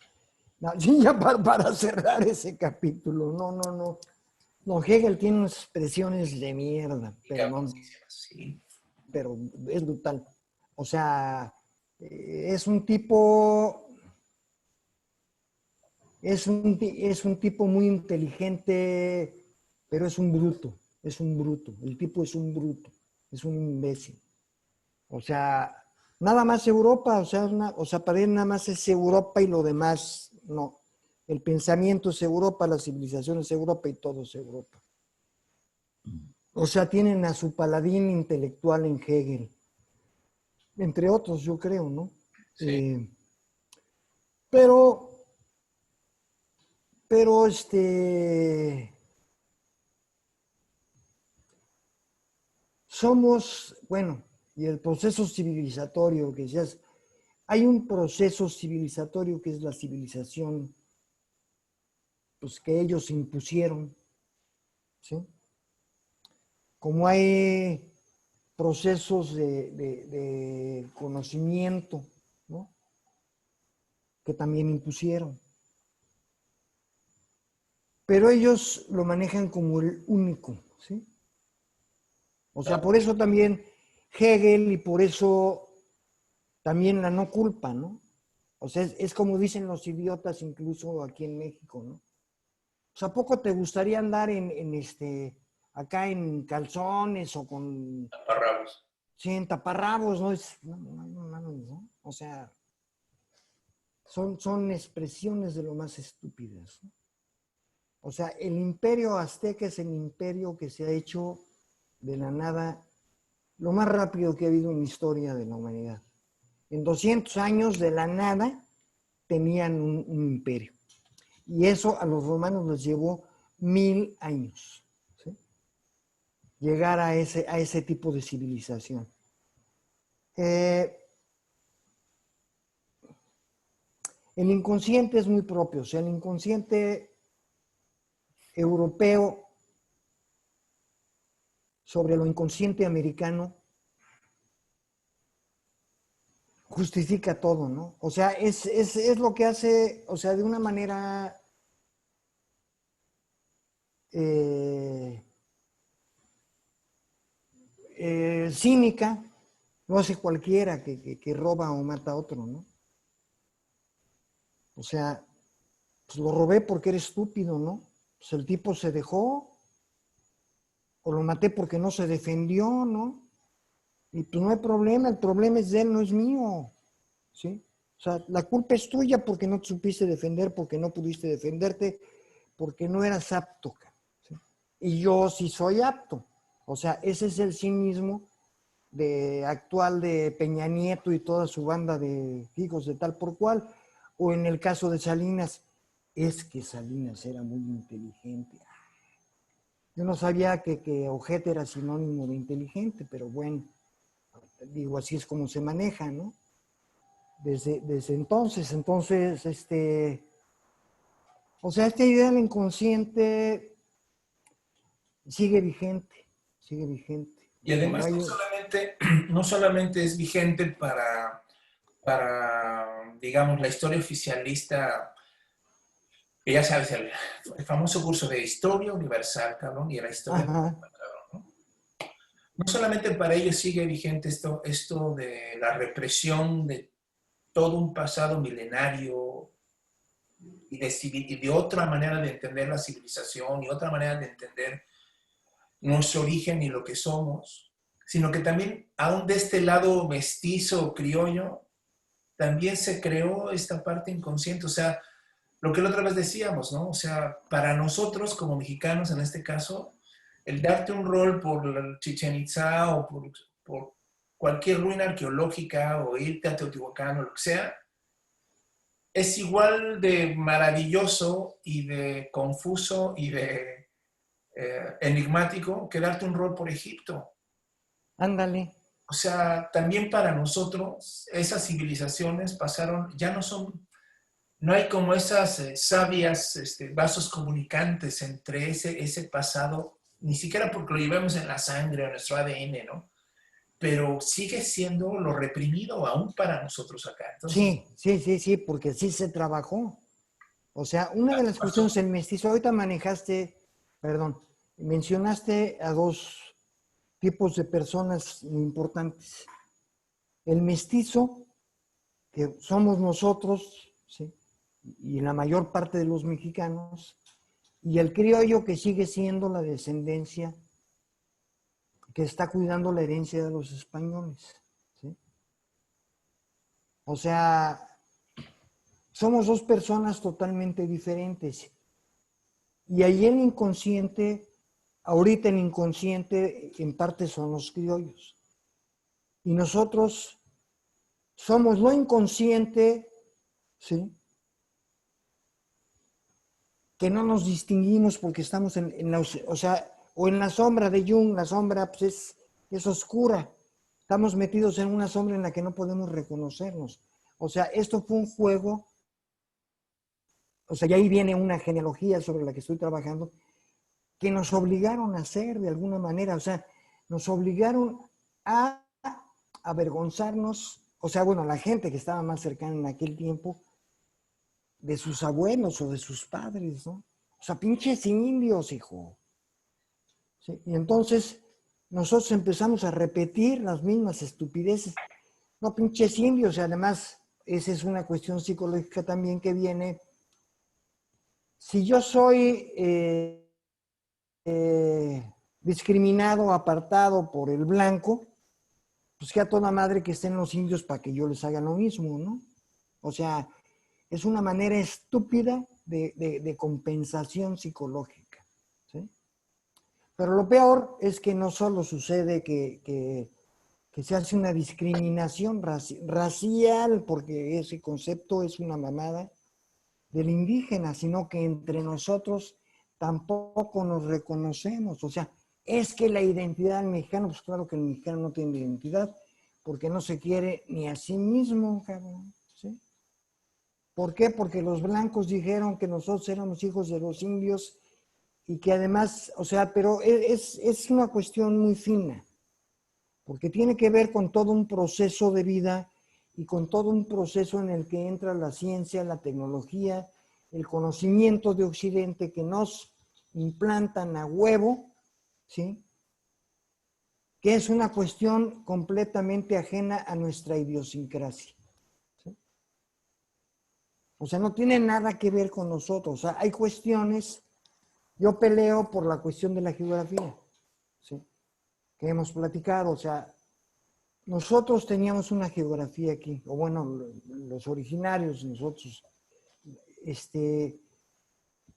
No, sí, ya para cerrar ese capítulo, no, no, no. No, Hegel tiene unas expresiones de mierda, Y pero no, cabroncísimas, sí. pero es brutal. O sea, es un tipo, es un tipo muy inteligente, pero es un bruto, es un bruto. El tipo es un bruto, es un imbécil. O sea, nada más Europa, o sea, para él nada más es Europa y lo demás no. El pensamiento es Europa, la civilización es Europa y todo es Europa. O sea, tienen a su paladín intelectual en Hegel, entre otros, yo creo, ¿no? Sí. Pero somos, bueno, y el proceso civilizatorio que decías, hay un proceso civilizatorio que es la civilización, pues que ellos impusieron, ¿sí? Como hay procesos de conocimiento, ¿no? Que también impusieron. Pero ellos lo manejan como el único, ¿sí? O sea, por eso también Hegel y por eso también la no culpa, ¿no? O sea, es como dicen los idiotas incluso aquí en México, ¿no? O sea, ¿a poco te gustaría andar acá en calzones o con, Taparrabos. sí, en taparrabos, ¿no? ¿No? O sea, son expresiones de lo más estúpidas, ¿no? O sea, el imperio azteca es el imperio que se ha hecho de la nada lo más rápido que ha habido en la historia de la humanidad. En 200 años de la nada tenían un imperio. Y eso a los romanos les llevó 1000 años, ¿sí? Llegar a ese tipo de civilización. El inconsciente es muy propio, o sea, el inconsciente europeo sobre lo inconsciente americano justifica todo, ¿no? O sea, es lo que hace, o sea, de una manera eh, cínica, lo hace cualquiera que roba o mata a otro, ¿no? O sea, pues lo robé porque era estúpido, ¿no? Pues el tipo se dejó, o lo maté porque no se defendió, ¿no? Y pues no hay problema, el problema es de él, no es mío, ¿sí? O sea, la culpa es tuya porque no te supiste defender, porque no pudiste defenderte, porque no eras apto, ¿sí? Y yo sí soy apto. O sea, ese es el cinismo actual de Peña Nieto y toda su banda de hijos de tal por cual. O en el caso de Salinas, es que Salinas era muy inteligente. Yo no sabía que ojete era sinónimo de inteligente, pero bueno, digo, así es como se maneja, ¿no? Desde entonces, o sea, esta idea del inconsciente sigue vigente, sigue vigente. Y Digo, además no solamente es vigente para, digamos, la historia oficialista, que ya sabes, el famoso curso de historia universal, cabrón, y la historia, ajá, cabrón, ¿no? No solamente para ellos sigue vigente esto de la represión de todo un pasado milenario y de otra manera de entender la civilización y otra manera de entender nuestro origen y lo que somos, sino que también aún de este lado mestizo, criollo, también se creó esta parte inconsciente, o sea, lo que la otra vez decíamos, ¿no? O sea, para nosotros como mexicanos en este caso, el darte un rol por Chichen Itza o por cualquier ruina arqueológica o irte a Teotihuacán o lo que sea, es igual de maravilloso y de confuso y de enigmático que darte un rol por Egipto. ándale. O sea, también para nosotros esas civilizaciones pasaron, ya no son, no hay como esas sabias vasos comunicantes entre ese pasado, ni siquiera porque lo llevamos en la sangre o en nuestro ADN, ¿no? Pero sigue siendo lo reprimido aún para nosotros acá. Entonces, Sí, porque sí se trabajó. O sea, una de las cuestiones, pasó. el mestizo, ahorita mencionaste a dos tipos de personas importantes. El mestizo, que somos nosotros, ¿sí? Y la mayor parte de los mexicanos, y el criollo, que sigue siendo la descendencia que está cuidando la herencia de los españoles, ¿sí? O sea, somos dos personas totalmente diferentes. Y ahí el inconsciente, ahorita el inconsciente en parte son los criollos. Y nosotros somos lo inconsciente, ¿sí? Que no nos distinguimos porque estamos o sea, o en la sombra de Jung. La sombra pues, es oscura. Estamos metidos en una sombra en la que no podemos reconocernos. O sea, esto fue un juego, o sea, y ahí viene una genealogía sobre la que estoy trabajando, que nos obligaron a hacer de alguna manera, o sea, nos obligaron a avergonzarnos, o sea, bueno, la gente que estaba más cercana en aquel tiempo, de sus abuelos o de sus padres, ¿no? O sea, pinches indios, hijo. ¿Sí? Y entonces nosotros empezamos a repetir las mismas estupideces. No, pinches indios, y además, esa es una cuestión psicológica también que viene. Si yo soy discriminado, apartado por el blanco, pues que a toda madre que estén los indios para que yo les haga lo mismo, ¿no? O sea, es una manera estúpida de compensación psicológica, ¿sí? Pero lo peor es que no solo sucede que se hace una discriminación racial, porque ese concepto es una mamada del indígena, sino que entre nosotros tampoco nos reconocemos. O sea, es que la identidad del mexicano, pues claro que el mexicano no tiene identidad, porque no se quiere ni a sí mismo, cabrón, ¿sí? ¿Por qué? Porque los blancos dijeron que nosotros éramos hijos de los indios y que además, o sea, pero es una cuestión muy fina, porque tiene que ver con todo un proceso de vida y con todo un proceso en el que entra la ciencia, la tecnología, el conocimiento de Occidente que nos implantan a huevo, ¿sí? Que es una cuestión completamente ajena a nuestra idiosincrasia, ¿sí? O sea, no tiene nada que ver con nosotros. O sea, hay cuestiones, yo peleo por la cuestión de la geografía, ¿sí? Que hemos platicado, o sea, nosotros teníamos una geografía aquí, o bueno, los originarios, nosotros,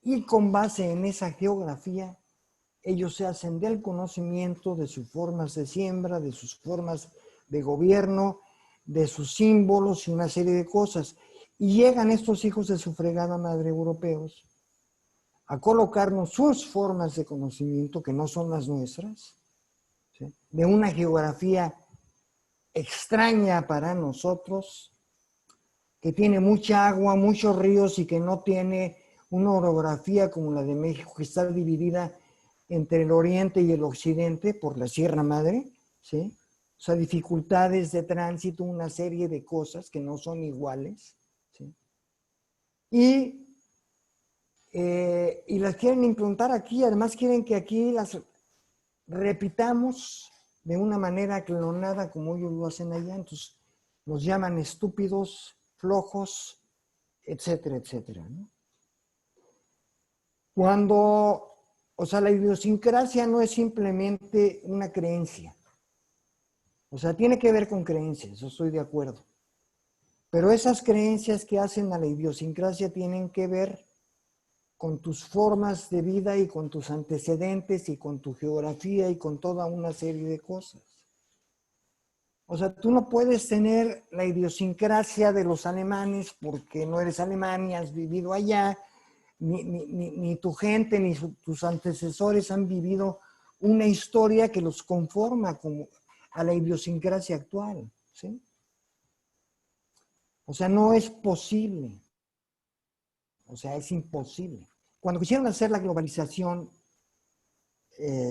y con base en esa geografía, ellos se hacen del conocimiento de sus formas de siembra, de sus formas de gobierno, de sus símbolos y una serie de cosas. Y llegan estos hijos de su fregada madre europeos a colocarnos sus formas de conocimiento, que no son las nuestras, ¿sí? De una geografía extraña para nosotros, que tiene mucha agua, muchos ríos y que no tiene una orografía como la de México, que está dividida entre el oriente y el occidente por la Sierra Madre, ¿sí? O sea, dificultades de tránsito, una serie de cosas que no son iguales, ¿sí? Y las quieren implantar aquí, además quieren que aquí las repitamos de una manera clonada como ellos lo hacen allá, entonces nos llaman estúpidos, flojos, etcétera, etcétera, ¿no? Cuando, o sea, la idiosincrasia no es simplemente una creencia, o sea, tiene que ver con creencias, eso estoy de acuerdo, pero esas creencias que hacen a la idiosincrasia tienen que ver con tus formas de vida y con tus antecedentes y con tu geografía y con toda una serie de cosas. O sea, tú no puedes tener la idiosincrasia de los alemanes porque no eres alemán ni has vivido allá, ni tu gente, ni tus antecesores han vivido una historia que los conforma como a la idiosincrasia actual, ¿sí? O sea, no es posible. O sea, es imposible. Cuando quisieron hacer la globalización,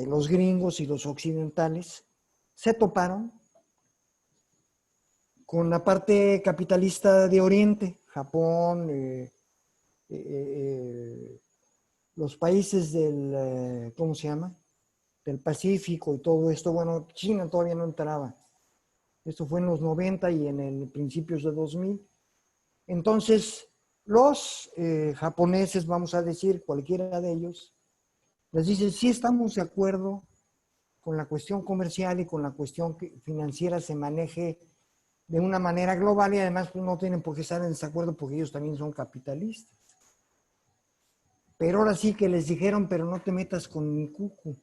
los gringos y los occidentales se toparon con la parte capitalista de Oriente, Japón, los países del, ¿cómo se llama? Del Pacífico y todo esto. Bueno, China todavía no entraba. Esto fue en los 90 y en el principios de 2000. Entonces, los japoneses, vamos a decir, cualquiera de ellos, les dicen, sí estamos de acuerdo con la cuestión comercial y con la cuestión que financiera se maneje de una manera global y además pues, no tienen por qué estar en desacuerdo porque ellos también son capitalistas. Pero ahora sí que les dijeron, pero no te metas con mi cucu.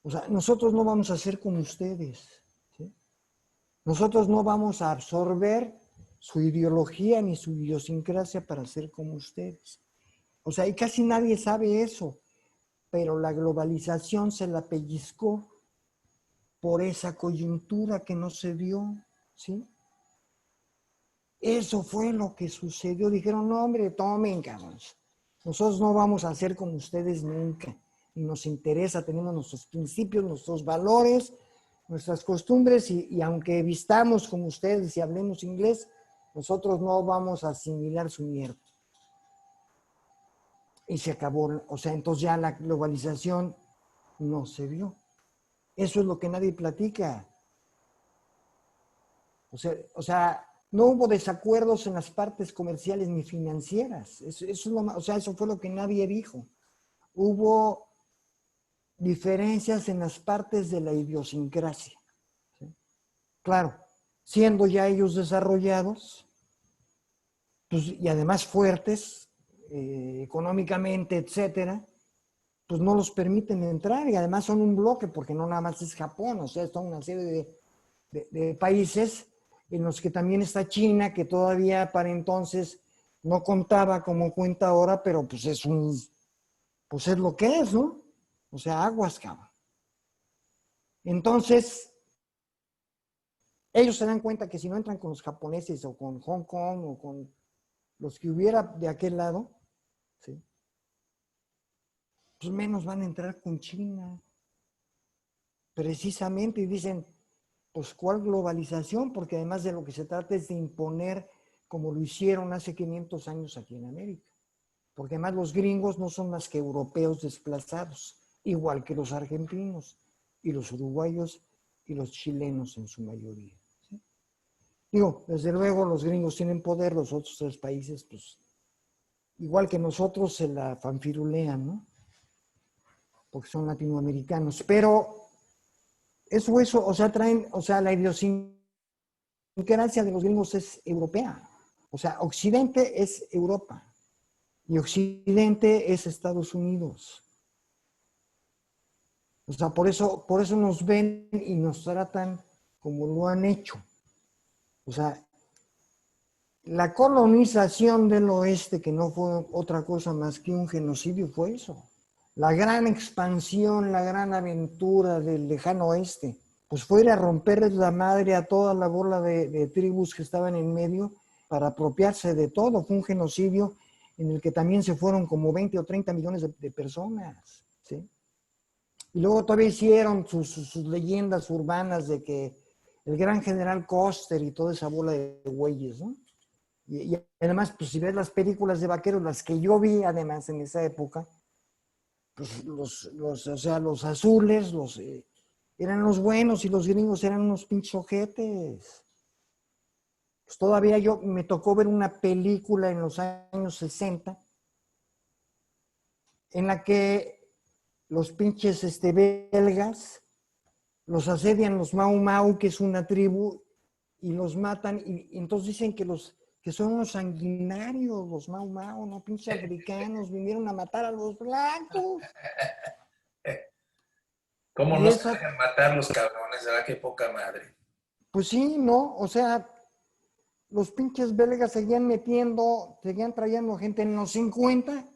O sea, nosotros no vamos a ser como ustedes. ¿Sí? Nosotros no vamos a absorber su ideología ni su idiosincrasia para ser como ustedes. O sea, y casi nadie sabe eso, pero la globalización se la pellizcó por esa coyuntura que no se dio, ¿sí? Eso fue lo que sucedió. Dijeron, no, hombre, tomen, cabrones. Nosotros no vamos a ser como ustedes nunca. Y nos interesa, tenemos nuestros principios, nuestros valores, nuestras costumbres, y aunque vistamos como ustedes y hablemos inglés, nosotros no vamos a asimilar su mierda. Y se acabó. O sea, entonces ya la globalización no se dio. Eso es lo que nadie platica. O sea, no hubo desacuerdos en las partes comerciales ni financieras. Eso fue lo que nadie dijo. Hubo diferencias en las partes de la idiosincrasia. ¿Sí? Claro, siendo ya ellos desarrollados, pues, y además fuertes, económicamente, etcétera, pues no los permiten entrar y además son un bloque, porque no nada más es Japón, o sea, son una serie de países en los que también está China, que todavía para entonces no contaba como cuenta ahora, pero pues pues es lo que es, ¿no? O sea, aguas, cabrón. Entonces, ellos se dan cuenta que si no entran con los japoneses o con Hong Kong o con los que hubiera de aquel lado, ¿sí? Pues menos van a entrar con China. Precisamente, y dicen, pues ¿cuál globalización? Porque además de lo que se trata es de imponer como lo hicieron hace 500 años aquí en América. Porque además los gringos no son más que europeos desplazados, igual que los argentinos y los uruguayos y los chilenos en su mayoría. ¿Sí? Digo, desde luego los gringos tienen poder, los otros 3 países, pues, igual que nosotros se la fanfirulean, ¿no? Porque son latinoamericanos, pero eso, o sea, la idiosincrasia de los gringos es europea. O sea, Occidente es Europa y Occidente es Estados Unidos. O sea, por eso nos ven y nos tratan como lo han hecho. O sea, la colonización del oeste, que no fue otra cosa más que un genocidio, fue eso. La gran expansión, la gran aventura del lejano oeste, pues fue ir a romperles la madre a toda la bola de tribus que estaban en medio para apropiarse de todo. Fue un genocidio en el que también se fueron como 20 o 30 millones de personas, ¿sí? Y luego todavía hicieron sus leyendas urbanas de que el gran general Custer y toda esa bola de güeyes, ¿no? Y además, pues si ves las películas de vaqueros, las que yo vi además en esa época, pues o sea, los azules eran los buenos y los gringos eran unos pinches ojetes. Pues todavía me tocó ver una película en los años 60 en la que los pinches belgas los asedian los Mau Mau, que es una tribu, y los matan, y entonces dicen que son unos sanguinarios, los Mau Mau, no pinches africanos, vinieron a matar a los blancos. ¿Cómo Y no se dejan matar los cabrones? ¿Verdad? Qué poca madre. pues sí, ¿no? O sea, los pinches belgas seguían trayendo gente en los 50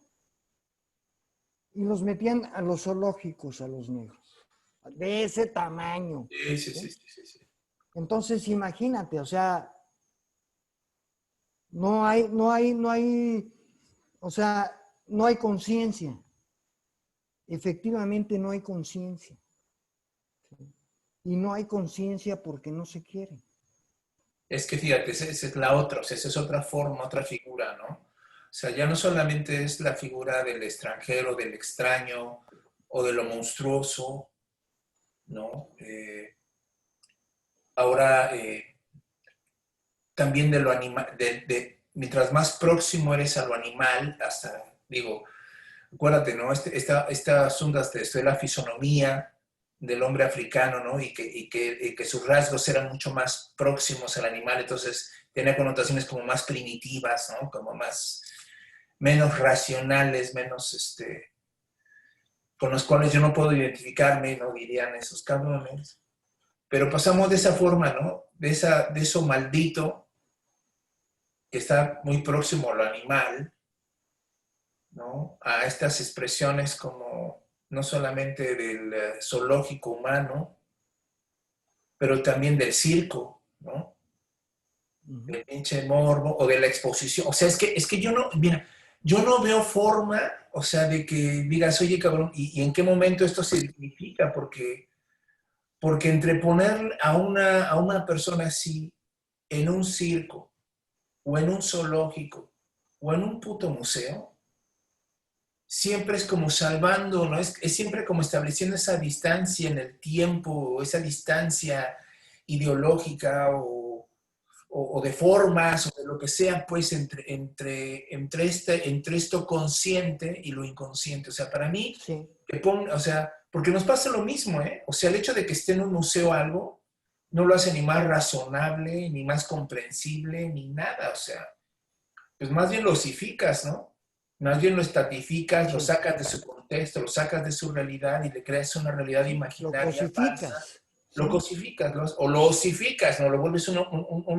y los metían a los zoológicos, a los negros, de ese tamaño. Sí, sí, ¿Sí? sí, sí, sí. Entonces, imagínate, o sea, o sea, no hay conciencia. Efectivamente no hay conciencia. ¿Sí? Y no hay conciencia porque no se quiere. Es que fíjate, esa es la otra, o sea, esa es otra forma, otra figura, ¿no? O sea, ya no solamente es la figura del extranjero, del extraño o de lo monstruoso, ¿no? Ahora también de lo animal, mientras más próximo eres a lo animal, hasta, digo, acuérdate, ¿no? Estas ondas de la fisonomía, del hombre africano, ¿no? Y que sus rasgos eran mucho más próximos al animal, entonces tenía connotaciones como más primitivas, ¿no? Como más, menos racionales, menos, con los cuales yo no puedo identificarme, ¿no? Dirían esos cabrones. Pero pasamos de esa forma, ¿no? De eso maldito, que está muy próximo a lo animal, ¿no? A estas expresiones como no solamente del zoológico humano, pero también del circo, ¿no? Del pinche morbo o de la exposición. O sea, es que yo no, mira, yo no veo forma, o sea, de que digas, oye, cabrón, ¿y en qué momento esto se dignifica? Porque entre poner a una persona así en un circo, o en un zoológico, o en un puto museo, siempre es como salvando, ¿no? Es siempre como estableciendo esa distancia en el tiempo, o esa distancia ideológica o de formas o de lo que sea, pues entre esto consciente y lo inconsciente. O sea, para mí, Sí, o sea, porque nos pasa lo mismo, ¿eh? O sea, el hecho de que esté en un museo algo no lo hace ni más razonable, ni más comprensible, ni nada. O sea, pues más bien lo osificas, ¿no? Más bien lo estatificas, lo sí. sacas de su contexto, lo sacas de su realidad y le creas una realidad Lo imaginaria, falsa. cosificas. Lo Sí, cosificas, ¿no? O lo osificas, ¿no? Lo vuelves una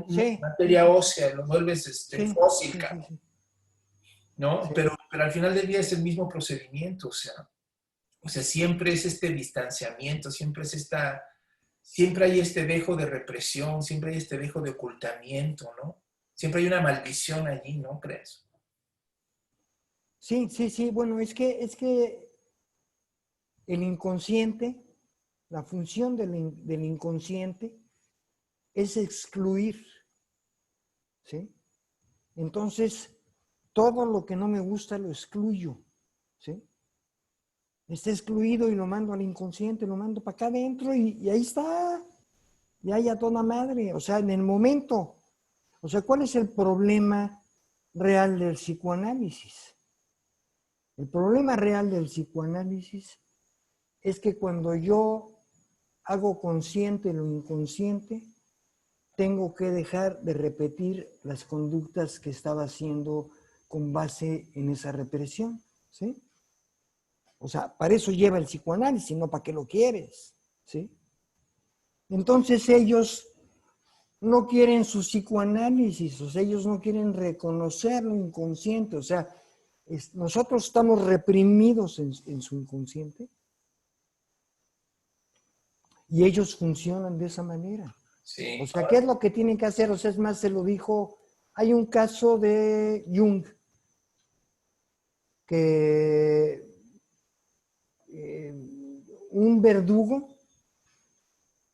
sí, materia ósea, lo vuelves sí, fósil, sí, sí, cabrón, sí. ¿no? Sí. Pero al final del día es el mismo procedimiento, o sea, siempre es este distanciamiento, siempre hay este dejo de represión, siempre hay este dejo de ocultamiento, ¿no? Siempre hay una maldición allí, ¿no crees? Sí, sí, sí. Bueno, es que el inconsciente, la función del inconsciente es excluir, ¿sí? Entonces, todo lo que no me gusta lo excluyo, ¿sí? Está excluido y lo mando al inconsciente, lo mando para acá adentro y ahí está, y ahí a toda madre, o sea, en el momento. O sea, ¿cuál es el problema real del psicoanálisis? El problema real del psicoanálisis es que cuando yo hago consciente lo inconsciente, tengo que dejar de repetir las conductas que estaba haciendo con base en esa represión, ¿sí? O sea, para eso lleva el psicoanálisis, no para qué lo quieres, ¿sí? Entonces ellos no quieren su psicoanálisis, o sea, ellos no quieren reconocer lo inconsciente, o sea, nosotros estamos reprimidos en su inconsciente y ellos funcionan de esa manera. O Sí, sea, ¿qué es lo que tienen que hacer? O sea, es más, se lo dijo, hay un caso de Jung que eh, un verdugo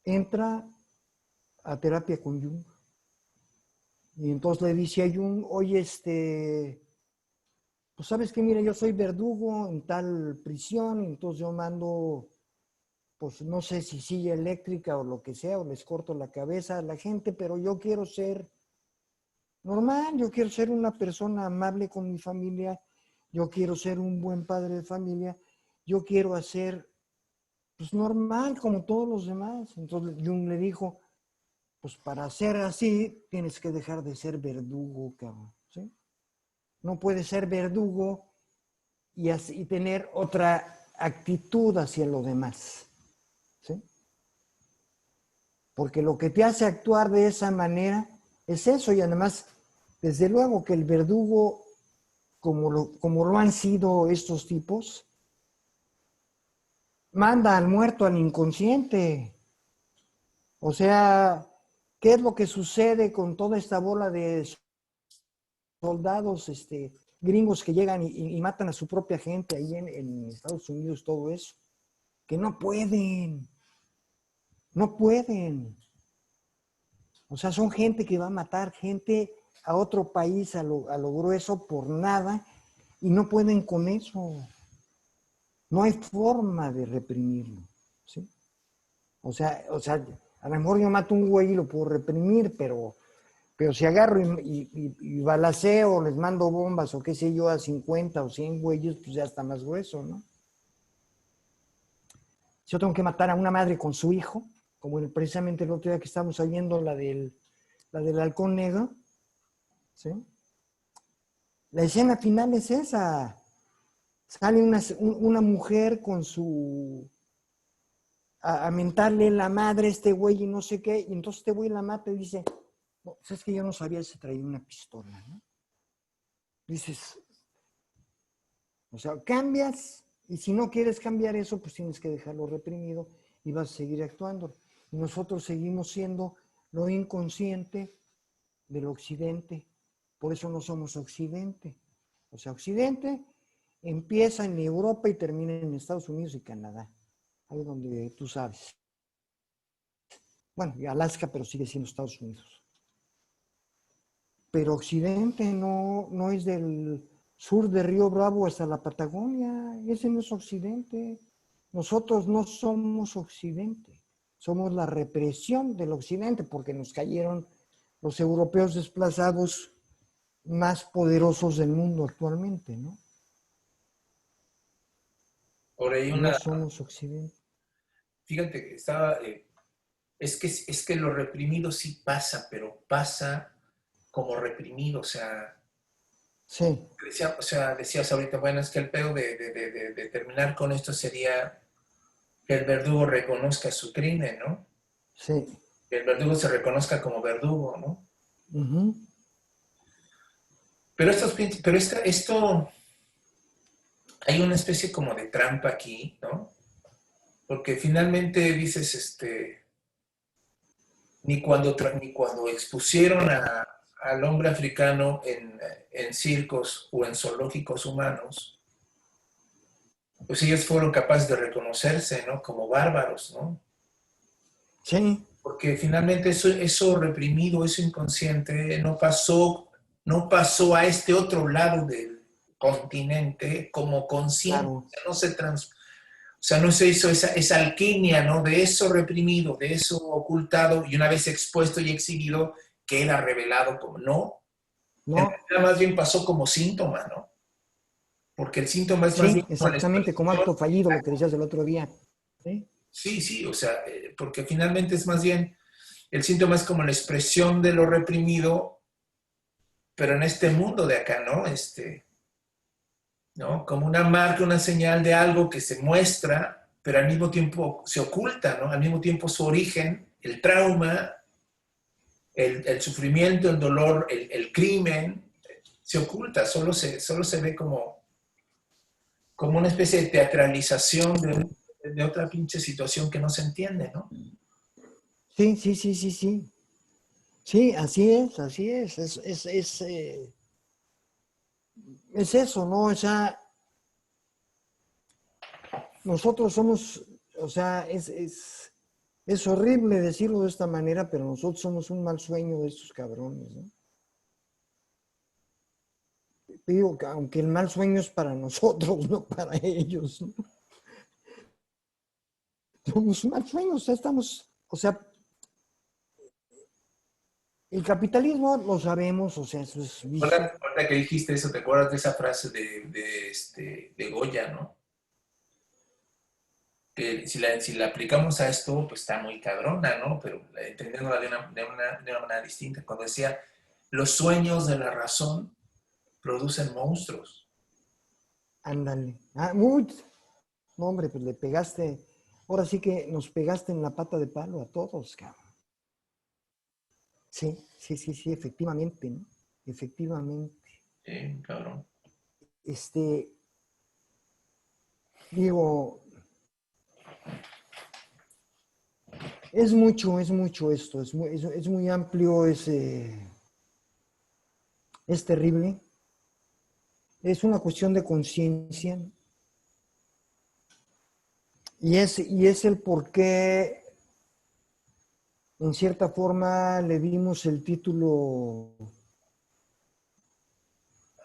entra a terapia con Jung y entonces le dice a Jung, oye, pues sabes que, mira, yo soy verdugo en tal prisión, y entonces yo mando, pues no sé si silla eléctrica o lo que sea, o les corto la cabeza a la gente, pero yo quiero ser normal, yo quiero ser una persona amable con mi familia, yo quiero ser un buen padre de familia, yo quiero hacer, pues normal, como todos los demás. Entonces Jung le dijo, pues para ser así, tienes que dejar de ser verdugo, cabrón, ¿sí? No puedes ser verdugo y tener otra actitud hacia lo demás, ¿sí? Porque lo que te hace actuar de esa manera es eso, y además, desde luego que el verdugo, como lo han sido estos tipos, manda al muerto al inconsciente. O sea, ¿qué es lo que sucede con toda esta bola de soldados gringos que llegan y matan a su propia gente ahí en Estados Unidos, todo eso? Que no pueden, no pueden. O sea, son gente que va a matar gente a otro país a lo grueso por nada y no pueden con eso. No hay forma de reprimirlo, ¿sí? O sea, a lo mejor yo mato un güey y lo puedo reprimir, pero si agarro y balaceo, les mando bombas o qué sé yo a 50 o 100 güeyes, pues ya está más grueso, ¿no? Si yo tengo que matar a una madre con su hijo, como precisamente el otro día que estamos oyendo la del halcón negro, ¿sí? La escena final es esa. Sale una mujer con su... A mentarle la madre a este güey y no sé qué, y entonces este güey la mata y dice, no, pues es que yo no sabía si traía una pistola, ¿no? Dices, o sea, cambias, y si no quieres cambiar eso, pues tienes que dejarlo reprimido y vas a seguir actuando. Y nosotros seguimos siendo lo inconsciente del occidente, por eso no somos occidente. O sea, occidente empieza en Europa y termina en Estados Unidos y Canadá, ahí donde tú sabes. Bueno, y Alaska, pero sigue siendo Estados Unidos. Pero Occidente no es del sur de Río Bravo hasta la Patagonia, ese no es Occidente. Nosotros no somos Occidente, somos la represión del Occidente porque nos cayeron los europeos desplazados más poderosos del mundo actualmente, ¿no? Por ahí No una, somos Occidente. fíjate que estaba, es que lo reprimido sí pasa, pero pasa como reprimido, Sí, o sea, decías ahorita, bueno, es que el pedo de terminar con esto sería que el verdugo reconozca su crimen, ¿no? sí. Que el verdugo se reconozca como verdugo, ¿no? Uh-huh. Pero esto, hay una especie como de trampa aquí, ¿no? Porque finalmente dices, ni cuando expusieron al hombre africano en circos o en zoológicos humanos, pues ellos fueron capaces de reconocerse, ¿no? Como bárbaros, ¿no? Sí, Porque finalmente eso reprimido, eso inconsciente, no pasó a este otro lado del continente como consciente, claro. o sea, no se hizo esa alquimia, ¿no? De eso reprimido, de eso ocultado y una vez expuesto y exhibido, queda revelado como no. En No, realidad más bien pasó como síntoma, ¿no? Porque el síntoma es más bien sí, como la exactamente, como expresión. acto fallido, lo que decías el otro día. ¿Sí? Sí, sí, o sea, porque finalmente es más bien, el síntoma es como la expresión de lo reprimido, pero en este mundo de acá, ¿no? ¿No? Como una marca, una señal de algo que se muestra, pero al mismo tiempo se oculta, ¿no? Al mismo tiempo su origen, el trauma, el sufrimiento, el dolor, el crimen, se oculta, solo se ve como una especie de teatralización de otra pinche situación que no se entiende, ¿no? Sí, sí, sí, sí, sí. Sí, así es, así es. Es eso, ¿no? O sea, nosotros somos, o sea, es horrible decirlo de esta manera, pero nosotros somos un mal sueño de estos cabrones, ¿no? Digo, que aunque el mal sueño es para nosotros, no para ellos, ¿no? Somos un mal sueño, o sea, estamos, o sea, el capitalismo lo sabemos, o sea, eso es vicio. Ahorita que dijiste eso, ¿te acuerdas de esa frase de Goya, ¿no? Que si la aplicamos a esto, pues está muy cabrona, ¿no? Pero entendiéndola de una manera distinta, cuando decía, los sueños de la razón producen monstruos. Ándale. Ah, uy, no, hombre, pues le pegaste, ahora sí que nos pegaste en la pata de palo a todos, cabrón. Sí, sí, sí, sí, efectivamente, ¿no? Efectivamente. Sí, cabrón. Este, digo, es mucho esto, es muy amplio, es terrible. Es una cuestión de conciencia y es el por qué, en cierta forma, le dimos el título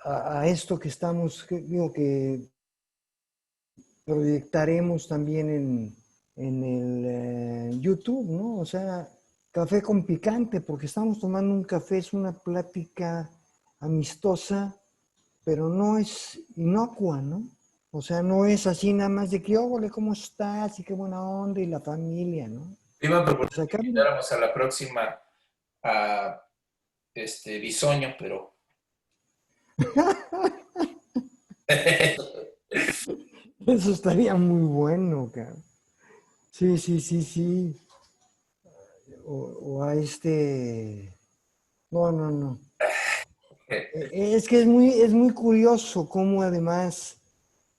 a esto que estamos, digo, que proyectaremos también en el YouTube, ¿no? O sea, café con picante, porque estamos tomando un café, es una plática amistosa, pero no es inocua, ¿no? O sea, no es así nada más de que, óvole, ¿cómo estás? Y qué buena onda y la familia, ¿no? Te iba a proponer O sea, que invitáramos a la próxima a Bisoño, pero eso estaría muy bueno, cabrón. Sí, sí, sí, sí. O a este... No, no, no. Es que es muy curioso cómo además,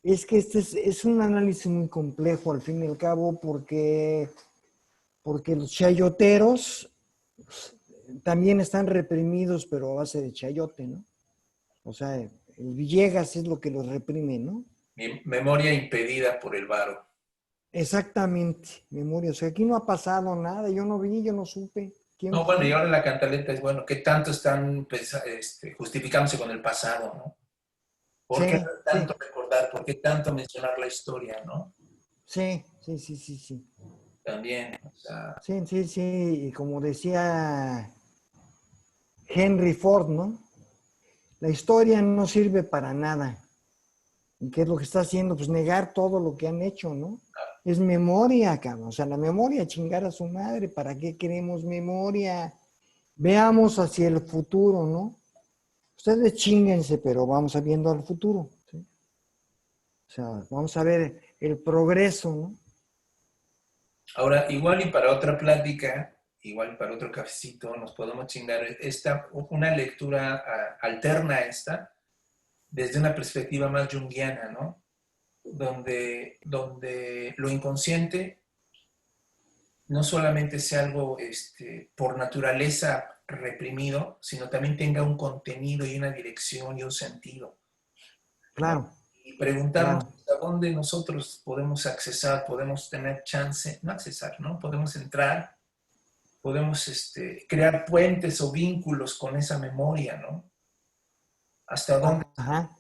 es que este es un análisis muy complejo al fin y al cabo porque los chayoteros también están reprimidos, pero a base de chayote, ¿no? O sea, el Villegas es lo que los reprime, ¿no? mi memoria impedida por el varo. Exactamente, memoria. O sea, aquí no ha pasado nada, yo no vi, yo no supe quién No, bueno, y fue. ahora la cantaleta es, bueno, ¿qué tanto están justificándose con el pasado, ¿no? ¿Por qué Sí, tanto sí, recordar? ¿Por qué tanto mencionar la historia, ¿no? sí, sí, sí, sí, sí. También, o sea, Sí, sí, sí, y como decía Henry Ford, ¿no? La historia no sirve para nada. ¿Y qué es lo que está haciendo? Pues negar todo lo que han hecho, ¿no? Es memoria, cabrón. O sea, la memoria, chingar a su madre. ¿Para qué queremos memoria? Veamos hacia el futuro, ¿no? Ustedes chinguense, pero vamos a viendo al futuro, ¿sí? O sea, vamos a ver el progreso, ¿no? ahora, igual y para otra plática, igual y para otro cafecito, nos podemos chingar una lectura alterna a esta, desde una perspectiva más junguiana, ¿no? Donde lo inconsciente no solamente sea algo por naturaleza reprimido, sino también tenga un contenido y una dirección y un sentido, ¿no? Claro, Y preguntarnos claro. hasta dónde nosotros podemos accesar, podemos tener chance, no accesar, ¿no? Podemos entrar, podemos crear puentes o vínculos con esa memoria, ¿no? Hasta dónde. Ajá.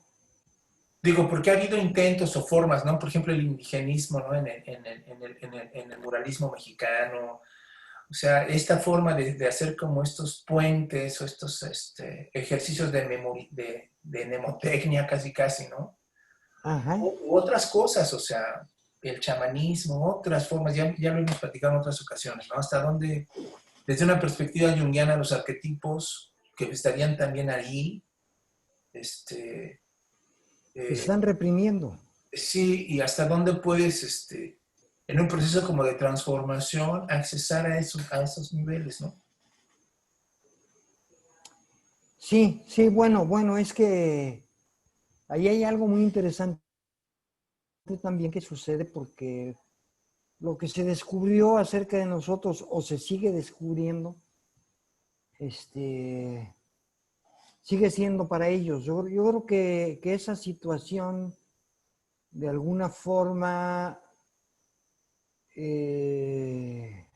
Digo, porque ha habido intentos o formas, ¿no? Por ejemplo, el indigenismo, ¿no? En el muralismo mexicano. O sea, esta forma de hacer como estos puentes o estos ejercicios de mnemotecnia casi casi, ¿no? Ajá. U otras cosas, o sea, el chamanismo, otras formas, ya lo hemos platicado en otras ocasiones, ¿no? Hasta dónde, desde una perspectiva junguiana, los arquetipos que estarían también ahí, este, Pues eh, están reprimiendo. sí, y hasta dónde puedes, en un proceso como de transformación, accesar a esos niveles, ¿no? Sí, sí, bueno, bueno, es que ahí hay algo muy interesante también que sucede porque lo que se descubrió acerca de nosotros o se sigue descubriendo, este, sigue siendo para ellos. Yo creo que esa situación de alguna forma eh,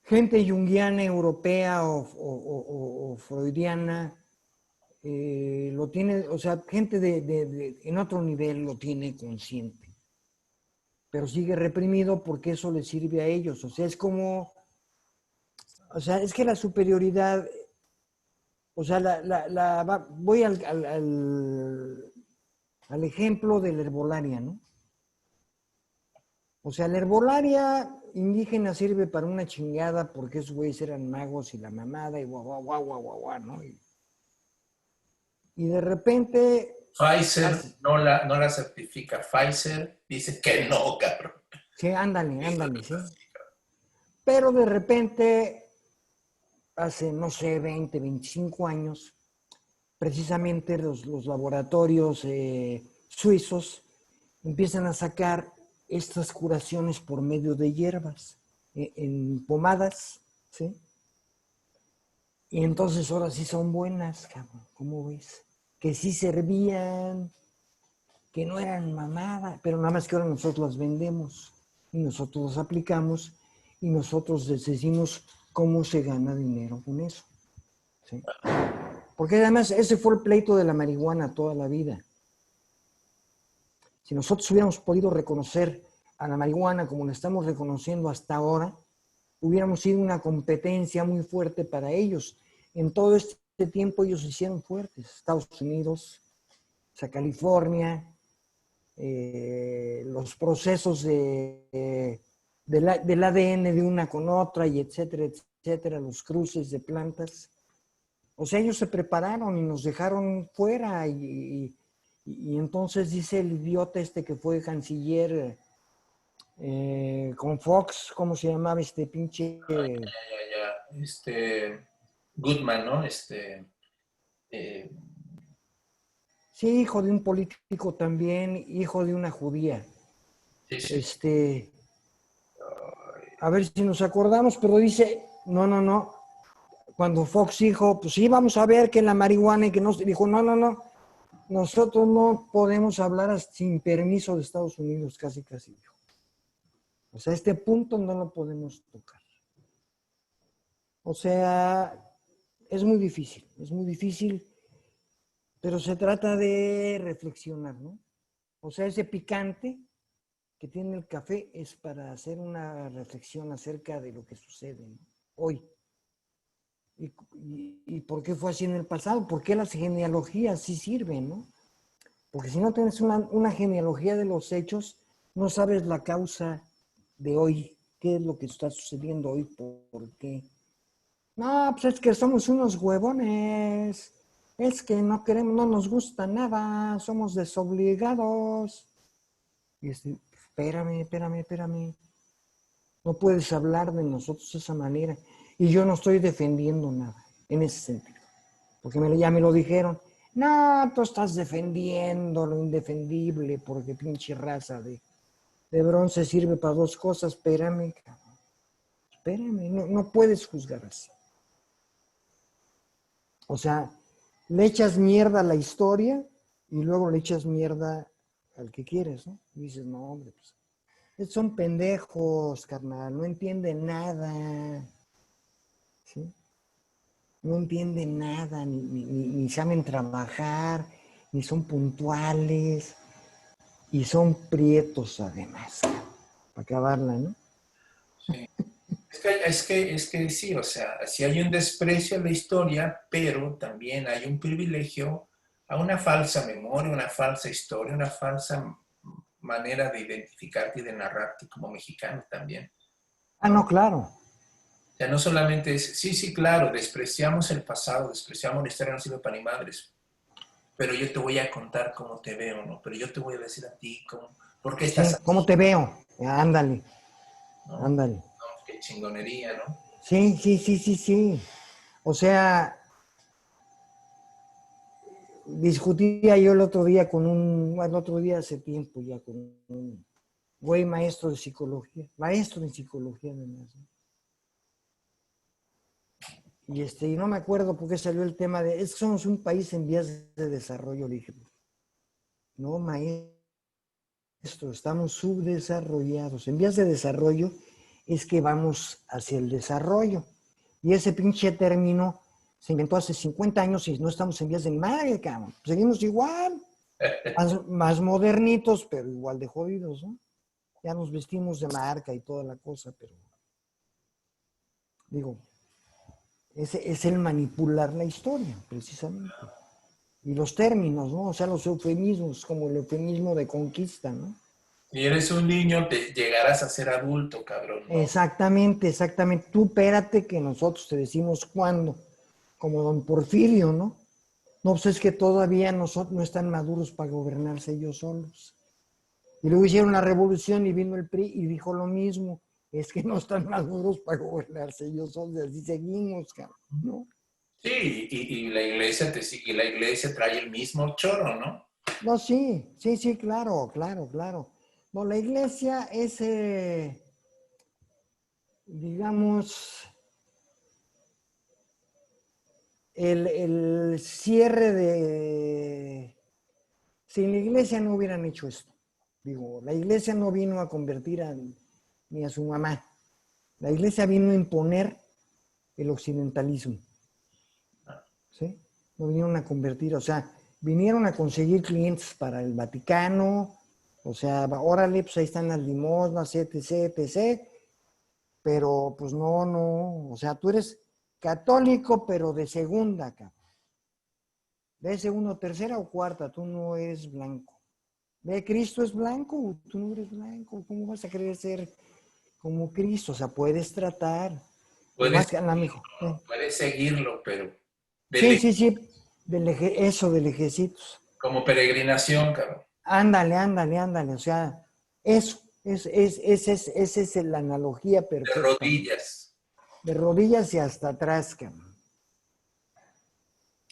gente junguiana europea o freudiana lo tiene, o sea, gente en otro nivel lo tiene consciente, pero sigue reprimido porque eso les sirve a ellos. O sea, es como, o sea, es que la superioridad, o sea, voy al ejemplo de la herbolaria, ¿no? O sea, la herbolaria indígena sirve para una chingada porque esos güeyes eran magos y la mamada y guau, guau, guau, guau, guau, guau, ¿no? Y de repente, Pfizer hace, no la certifica. Pfizer dice que no, cabrón. sí, ándale, ándale, sí. Pero de repente, hace, no sé, 20, 25 años, precisamente los laboratorios suizos empiezan a sacar estas curaciones por medio de hierbas, en pomadas, ¿sí? Y entonces ahora sí son buenas, cabrón, ¿cómo ves? Que sí servían, que no eran mamadas, pero nada más que ahora nosotros las vendemos y nosotros las aplicamos y nosotros les decimos cómo se gana dinero con eso, ¿sí? Porque además ese fue el pleito de la marihuana toda la vida. Si nosotros hubiéramos podido reconocer a la marihuana como la estamos reconociendo hasta ahora, hubiéramos sido una competencia muy fuerte para ellos. En todo este tiempo ellos se hicieron fuertes. Estados Unidos, sea, California, los procesos del ADN de una con otra y etcétera, etcétera, los cruces de plantas. O sea, ellos se prepararon y nos dejaron fuera y entonces dice el idiota este que fue canciller con Fox, ¿cómo se llamaba este pinche? Goodman, ¿no? Sí, hijo de un político también, hijo de una judía. Sí, sí. A ver si nos acordamos, pero dice, no. Cuando Fox dijo, pues sí, vamos a ver que la marihuana y que no, dijo, no. Nosotros no podemos hablar sin permiso de Estados Unidos, casi. O sea, este punto no lo podemos tocar. O sea, es muy difícil, pero se trata de reflexionar, ¿no? O sea, ese picante que tiene el café es para hacer una reflexión acerca de lo que sucede, ¿no? Hoy. ¿Y por qué fue así en el pasado? ¿Por qué las genealogías sí sirven, no? Porque si no tienes una genealogía de los hechos, no sabes la causa de hoy, qué es lo que está sucediendo hoy, por qué. No, pues es que somos unos huevones, es que no queremos, no nos gusta nada, somos desobligados. Y espérame. No puedes hablar de nosotros de esa manera. Y yo no estoy defendiendo nada en ese sentido. Porque ya me lo dijeron. No, tú estás defendiendo lo indefendible porque pinche raza de bronce sirve para dos cosas. Espérame, cabrón. Espérame, no puedes juzgar así. O sea, le echas mierda a la historia y luego le echas mierda al que quieres, ¿no? Y dices, no, hombre, pues son pendejos, carnal, no entienden nada, ¿sí? No entienden nada, ni saben trabajar, ni son puntuales, y son prietos además, para acabarla, ¿no? Sí. Es que sí, o sea, sí hay un desprecio a la historia, pero también hay un privilegio a una falsa memoria, una falsa historia, una falsa manera de identificarte y de narrarte como mexicano también, Ah, ¿no? no, claro. O sea, no solamente es, sí, claro, despreciamos el pasado, despreciamos la historia, no sirve para ni madres, pero yo te voy a contar cómo te veo, ¿no? Pero yo te voy a decir a ti cómo, por qué estás Sí, ¿cómo así, te veo? Ándale, ¿no? ándale. No, qué chingonería, ¿no? Sí. O sea, discutía yo el otro día hace tiempo ya, con un güey maestro de psicología además, ¿no? Y no me acuerdo por qué salió el tema es que somos un país en vías de desarrollo, le dije, no, maestro, estamos subdesarrollados. En vías de desarrollo es que vamos hacia el desarrollo. Y ese pinche término se inventó hace 50 años y no estamos en vías de madre, cabrón. Seguimos igual, más modernitos, pero igual de jodidos, ¿no? Ya nos vestimos de marca y toda la cosa, pero digo, ese es el manipular la historia, precisamente. Y los términos, ¿no? O sea, los eufemismos, como el eufemismo de conquista, ¿no? Si eres un niño, te llegarás a ser adulto, cabrón, ¿no? Exactamente. Tú espérate que nosotros te decimos cuándo, como don Porfirio, ¿no? No, pues es que todavía nosotros no están maduros para gobernarse ellos solos. Y luego hicieron la revolución y vino el PRI y dijo lo mismo. Es que no están maduros para gobernarse ellos solos. Así seguimos, cabrón, ¿no? Sí, y la iglesia trae el mismo choro, ¿no? No, sí, claro. No, la iglesia es, digamos, el cierre de... Sin la iglesia no hubieran hecho esto. Digo, la iglesia no vino a convertir ni a su mamá. La iglesia vino a imponer el occidentalismo, ¿sí? No vinieron a convertir, o sea, vinieron a conseguir clientes para el Vaticano, o sea, órale, pues ahí están las limosnas, etc. Pero pues no, o sea, tú eres católico, pero de segunda, cabrón. B2, tercera o cuarta, tú no eres blanco. Ve, Cristo es blanco, tú no eres blanco. ¿Cómo vas a querer ser como Cristo? O sea, puedes tratar. Puedes, Nomás que a la mejor. puedes seguirlo, pero Sí, del, sí, sí. Eso del ejército. como peregrinación, cabrón. Ándale, ándale, ándale. O sea, eso. Esa es la analogía De perfecta. rodillas. De rodillas y hasta atrás, cabrón.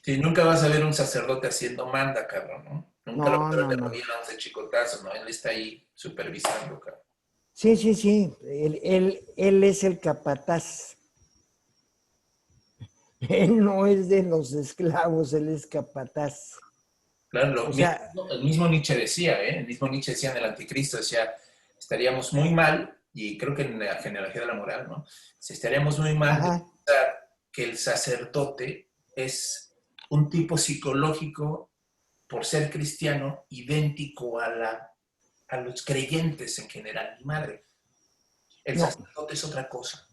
Sí, nunca vas a ver un sacerdote haciendo manda, cabrón, ¿no? Nunca lo vas No, a ver no, de no. rodillas dándose chicotazos, ¿no? Él está ahí supervisando, cabrón. Sí, sí, sí. Él es el capataz. Él no es de los esclavos, él es capataz. Claro, O sea, el mismo Nietzsche decía, ¿eh? El mismo Nietzsche decía en el Anticristo, decía, estaríamos muy mal, y creo que en la genealogía de la moral, ¿no? Si estaríamos muy mal de ajá, pensar que el sacerdote es un tipo psicológico, por ser cristiano, idéntico a los creyentes en general. Mi madre, el no, sacerdote es otra cosa.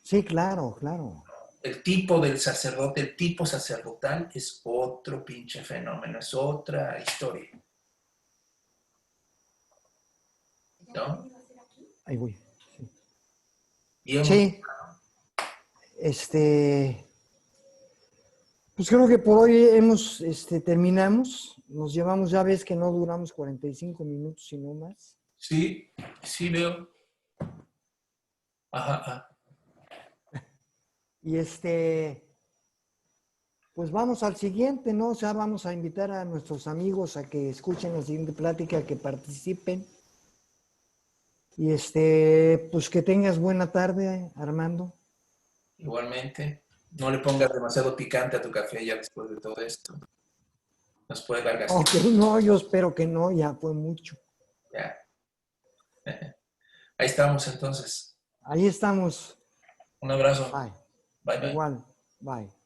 sí, claro, claro. El tipo del sacerdote, el tipo sacerdotal es otro pinche fenómeno, es otra historia, ¿no? Ahí voy. Y hemos, Sí, pues creo que por hoy terminamos. Nos llevamos, ya ves que no duramos 45 minutos, sino más. sí, sí veo. Ajá, ajá. Y pues vamos al siguiente, ¿no? O sea, vamos a invitar a nuestros amigos a que escuchen la siguiente plática, que participen. Y pues que tengas buena tarde, Armando. Igualmente, no le pongas demasiado picante a tu café ya después de todo esto. Nos puede dar Ok, gastritis. no, yo espero que no, ya fue mucho. Ya. Ahí estamos entonces. Ahí estamos. Un abrazo. Bye. Bye bye. Igual. Bye.